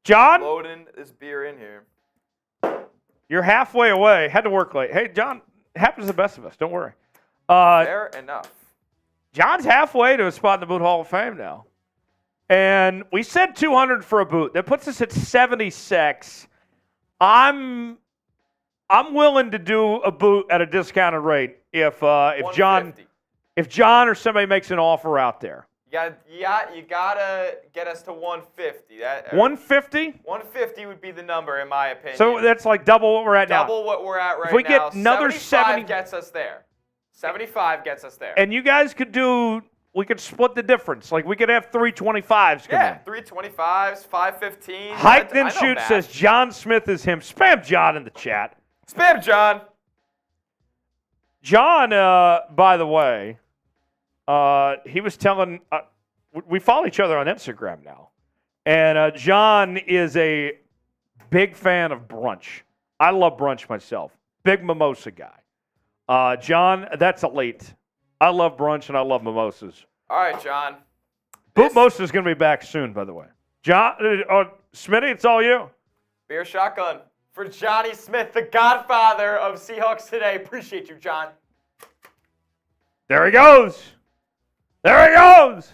John, Loading this beer in here. you're halfway away. Had to work late. Hey, John, happens to the best of us. Don't worry. Fair enough. John's halfway to a spot in the Boot Hall of Fame now. And we said 200 for a boot. That puts us at 76. I'm willing to do a boot at a discounted rate if John or somebody makes an offer out there. You gotta get us to 150. 150? 150 would be the number in my opinion. So that's like double what we're at now. Double what we're at right now. If we get another 75 gets us there. 75 gets us there. And you guys could we could split the difference. Like we could have 325s come in. 325s, 515. Hike then shoot says John Smith is him. Spam John in the chat. Spam John. John, by the way, he was telling, we follow each other on Instagram now. And John is a big fan of brunch. I love brunch myself. Big mimosa guy. John, that's elite. I love brunch and I love mimosas. All right, John. Boot Mimosa is going to be back soon, by the way. John, Smitty, it's all you. Beer shotgun for Johnny Smith, the godfather of Seahawks today. Appreciate you, John. There he goes. There he goes.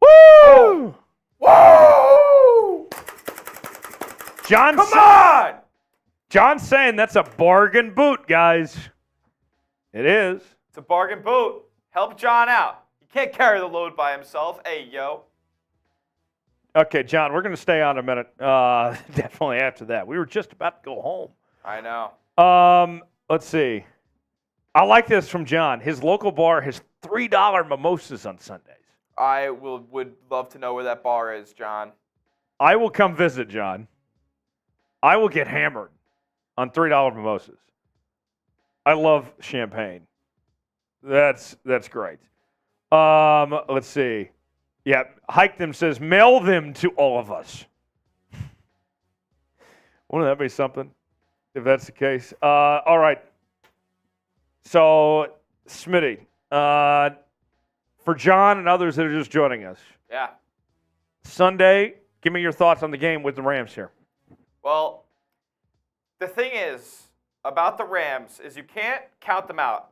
Woo! Woo! Come on! John's saying that's a bargain boot, guys. It is. It's a bargain boot. Help John out. He can't carry the load by himself. Hey, yo. Okay, John, we're going to stay on a minute. Definitely after that. We were just about to go home. I know. Let's see. I like this from John. His local bar has $3 mimosas on Sundays. I would love to know where that bar is, John. I will come visit, John. I will get hammered on $3 mimosas. I love champagne. That's great. Let's see. Yeah, Hike Them says, mail them to all of us. Wouldn't that be something if that's the case? All right. So, Smitty, for John and others that are just joining us. Yeah. Sunday, give me your thoughts on the game with the Rams here. Well, the thing is about the Rams is you can't count them out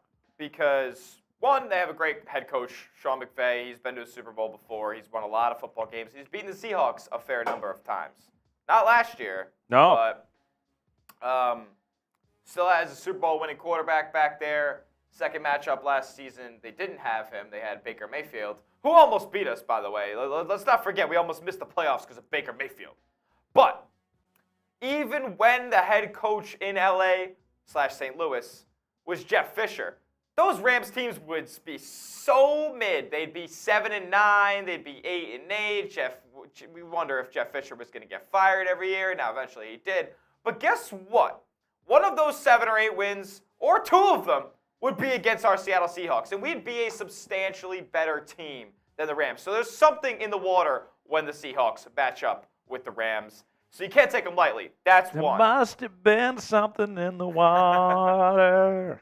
because, one, they have a great head coach, Sean McVay. He's been to a Super Bowl before. He's won a lot of football games. He's beaten the Seahawks a fair number of times. Not last year, but still has a Super Bowl winning quarterback back there. Second matchup last season, they didn't have him. They had Baker Mayfield, who almost beat us, by the way. Let's not forget, we almost missed the playoffs because of Baker Mayfield. But even when the head coach in LA/St. Louis was Jeff Fisher, those Rams teams would be so mid. They'd be 7-9. They'd be 8-8. We wonder if Jeff Fisher was going to get fired every year. Now, eventually he did. But guess what? One of those 7 or 8 wins, or 2 of them, would be against our Seattle Seahawks. And we'd be a substantially better team than the Rams. So there's something in the water when the Seahawks match up with the Rams. So you can't take them lightly. That's one. There must have been something in the water.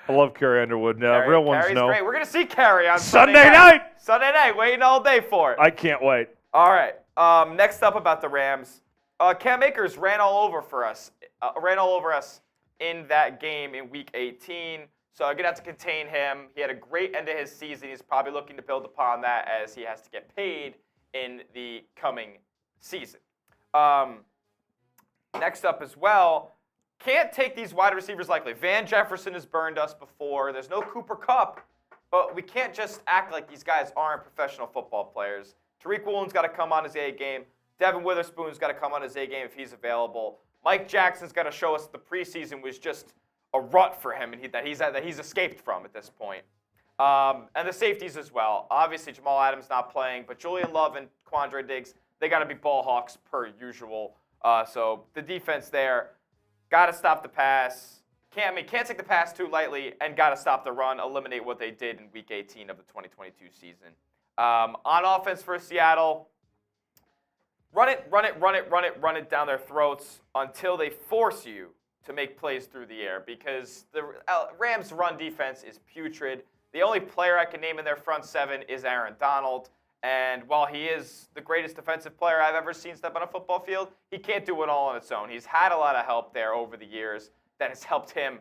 I love Carrie Underwood now. Real ones Carrie's know. Great. We're going to see Carrie on Sunday night. Sunday night. Waiting all day for it. I can't wait. All right. Next up about the Rams. Cam Akers ran all over us in that game in Week 18. So I'm going to have to contain him. He had a great end of his season. He's probably looking to build upon that as he has to get paid in the coming season. Next up as well, can't take these wide receivers lightly. Van Jefferson has burned us before. There's no Cooper Kupp, but we can't just act like these guys aren't professional football players. Tariq Woolen's got to come on his A game. Devon Witherspoon's got to come on his A game if he's available. Mike Jackson's got to show us the preseason was just a rut for him and that he's escaped from at this point. And the safeties as well. Obviously, Jamal Adams not playing, but Julian Love and Quandre Diggs, they got to be ball hawks per usual. So the defense there, got to stop the pass. Can't take the pass too lightly, and got to stop the run, eliminate what they did in Week 18 of the 2022 season. On offense for Seattle, run it down their throats until they force you to make plays through the air, because the Rams' run defense is putrid. The only player I can name in their front 7 is Aaron Donald. And while he is the greatest defensive player I've ever seen step on a football field, he can't do it all on its own. He's had a lot of help there over the years that has helped him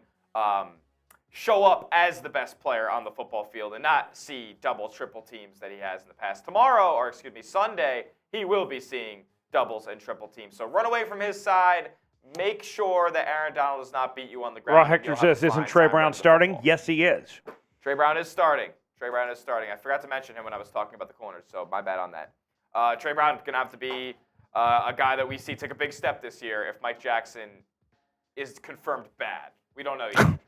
show up as the best player on the football field and not see double, triple teams that he has in the past. Sunday, he will be seeing doubles and triple teams. So run away from his side. Make sure that Aaron Donald does not beat you on the ground. Raw Hector says, isn't Trey Brown starting? Yes, he is. Trey Brown is starting. I forgot to mention him when I was talking about the corners, so my bad on that. Trey Brown going to have to be a guy that we see take a big step this year if Mike Jackson is confirmed bad. We don't know yet.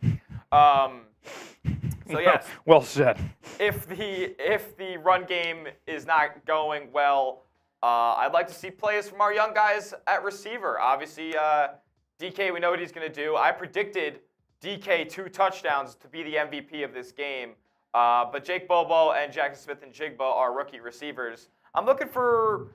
So yes. Well said. If the run game is not going well, I'd like to see plays from our young guys at receiver. Obviously, DK, we know what he's going to do. I predicted DK 2 touchdowns to be the MVP of this game. But Jake Bobo and Jackson Smith and Jigba are rookie receivers. I'm looking for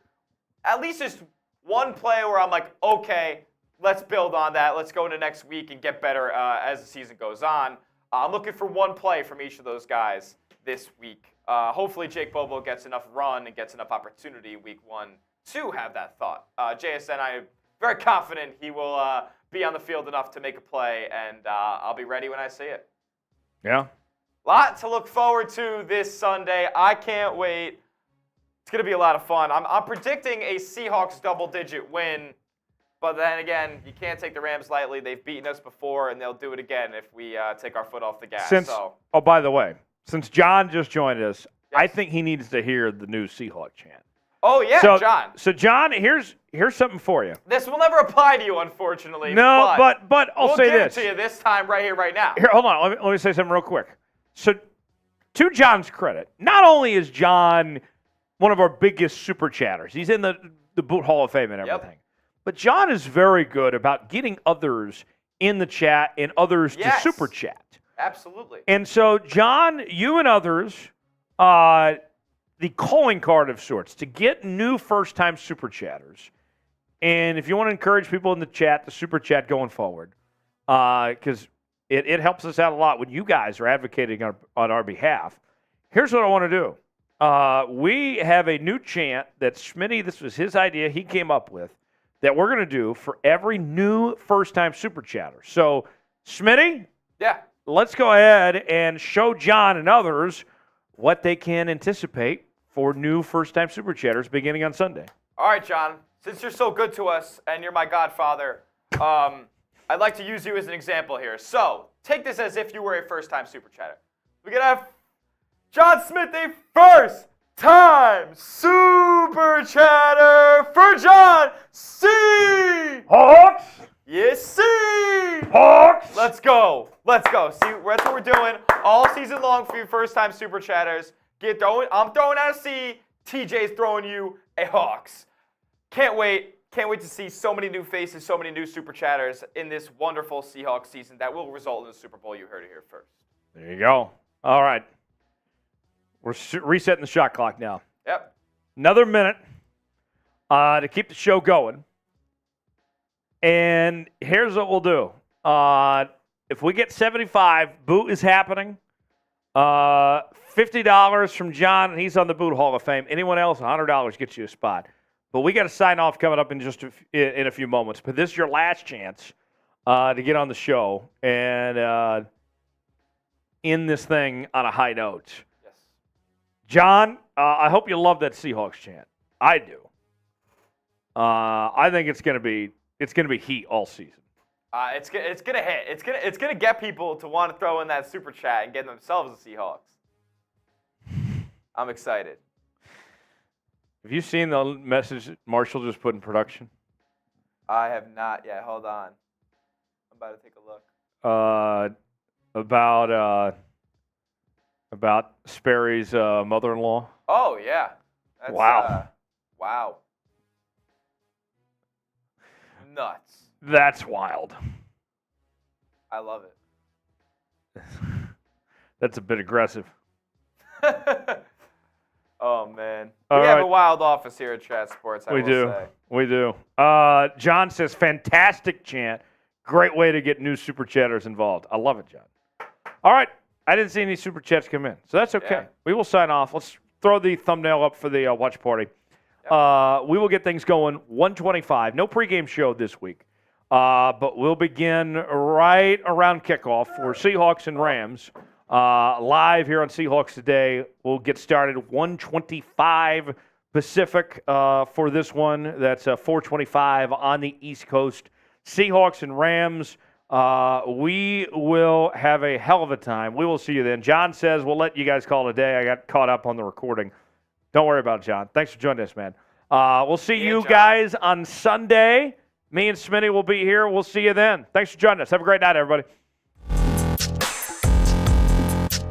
at least just one play where I'm like, okay, let's build on that. Let's go into next week and get better as the season goes on. I'm looking for one play from each of those guys this week. Hopefully Jake Bobo gets enough run and gets enough opportunity week 1 to have that thought. JSN, I'm very confident he will be on the field enough to make a play, and I'll be ready when I see it. Yeah. Lot to look forward to this Sunday. I can't wait. It's going to be a lot of fun. I'm predicting a Seahawks double-digit win, but then again, you can't take the Rams lightly. They've beaten us before, and they'll do it again if we take our foot off the gas. Oh, by the way, since John just joined us, yes. I think he needs to hear the new Seahawk chant. Oh, yeah, John. So, John, here's something for you. This will never apply to you, unfortunately. No, but I'll say this. We'll give it to you this time right here, right now. Here, hold on. Let me say something real quick. So, to John's credit, not only is John one of our biggest super chatters, he's in the Boot Hall of Fame and everything, but John is very good about getting others in the chat and others to super chat. Absolutely. And so, John, you and others, the calling card of sorts to get new first-time super chatters. And if you want to encourage people in the chat to super chat going forward, because it helps us out a lot when you guys are advocating on our behalf. Here's what I want to do. We have a new chant that Smitty, this was his idea, he came up with, that we're going to do for every new first-time super chatter. So, Smitty, let's go ahead and show John and others what they can anticipate for new first-time Super Chatters beginning on Sunday. All right, John. Since you're so good to us and you're my godfather, I'd like to use you as an example here. So take this as if you were a first-time Super Chatter. We're going to have John Smith, a first-time Super Chatter for John C. Hawks! Yes, C. Hawks! Let's go. Let's go. See, that's what we're doing all season long for you first-time Super Chatters. I'm throwing out a C. TJ's throwing you a Hawks. Can't wait. Can't wait to see so many new faces, so many new Super Chatters in this wonderful Seahawks season that will result in the Super Bowl. You heard it here first. There you go. All right. We're resetting the shot clock now. Yep. Another minute to keep the show going. And here's what we'll do. If we get 75, boot is happening. $50 from John, and he's on the Boot Hall of Fame. Anyone else, $100 gets you a spot. But we got to sign off coming up in just in a few moments. But this is your last chance to get on the show and end this thing on a high note. Yes. John, I hope you love that Seahawks chant. I do. I think it's gonna be heat all season. It's gonna hit. It's gonna get people to want to throw in that super chat and get themselves the Seahawks. I'm excited. Have you seen the message Marshall just put in production? I have not yet. Hold on. I'm about to take a look. About Sperry's mother-in-law. Oh yeah. That's, wow. Wow. Nuts. That's wild. I love it. That's a bit aggressive. Oh, man. All we have right. a wild office here at Chat Sports, I will say. We do. John says, fantastic chant. Great way to get new Super Chatters involved. I love it, John. All right. I didn't see any Super Chats come in, so that's okay. Yeah. We will sign off. Let's throw the thumbnail up for the watch party. Yep. We will get things going. 1:25. No pregame show this week. But we'll begin right around kickoff for Seahawks and Rams. Live here on Seahawks Today. We'll get started 1:25 Pacific for this one. That's 4:25 on the East Coast. Seahawks and Rams. We will have a hell of a time. We will see you then. John says we'll let you guys call it a day. I got caught up on the recording. Don't worry about it, John. Thanks for joining us, man. We'll see you guys on Sunday. Me and Smitty will be here. We'll see you then. Thanks for joining us. Have a great night, everybody.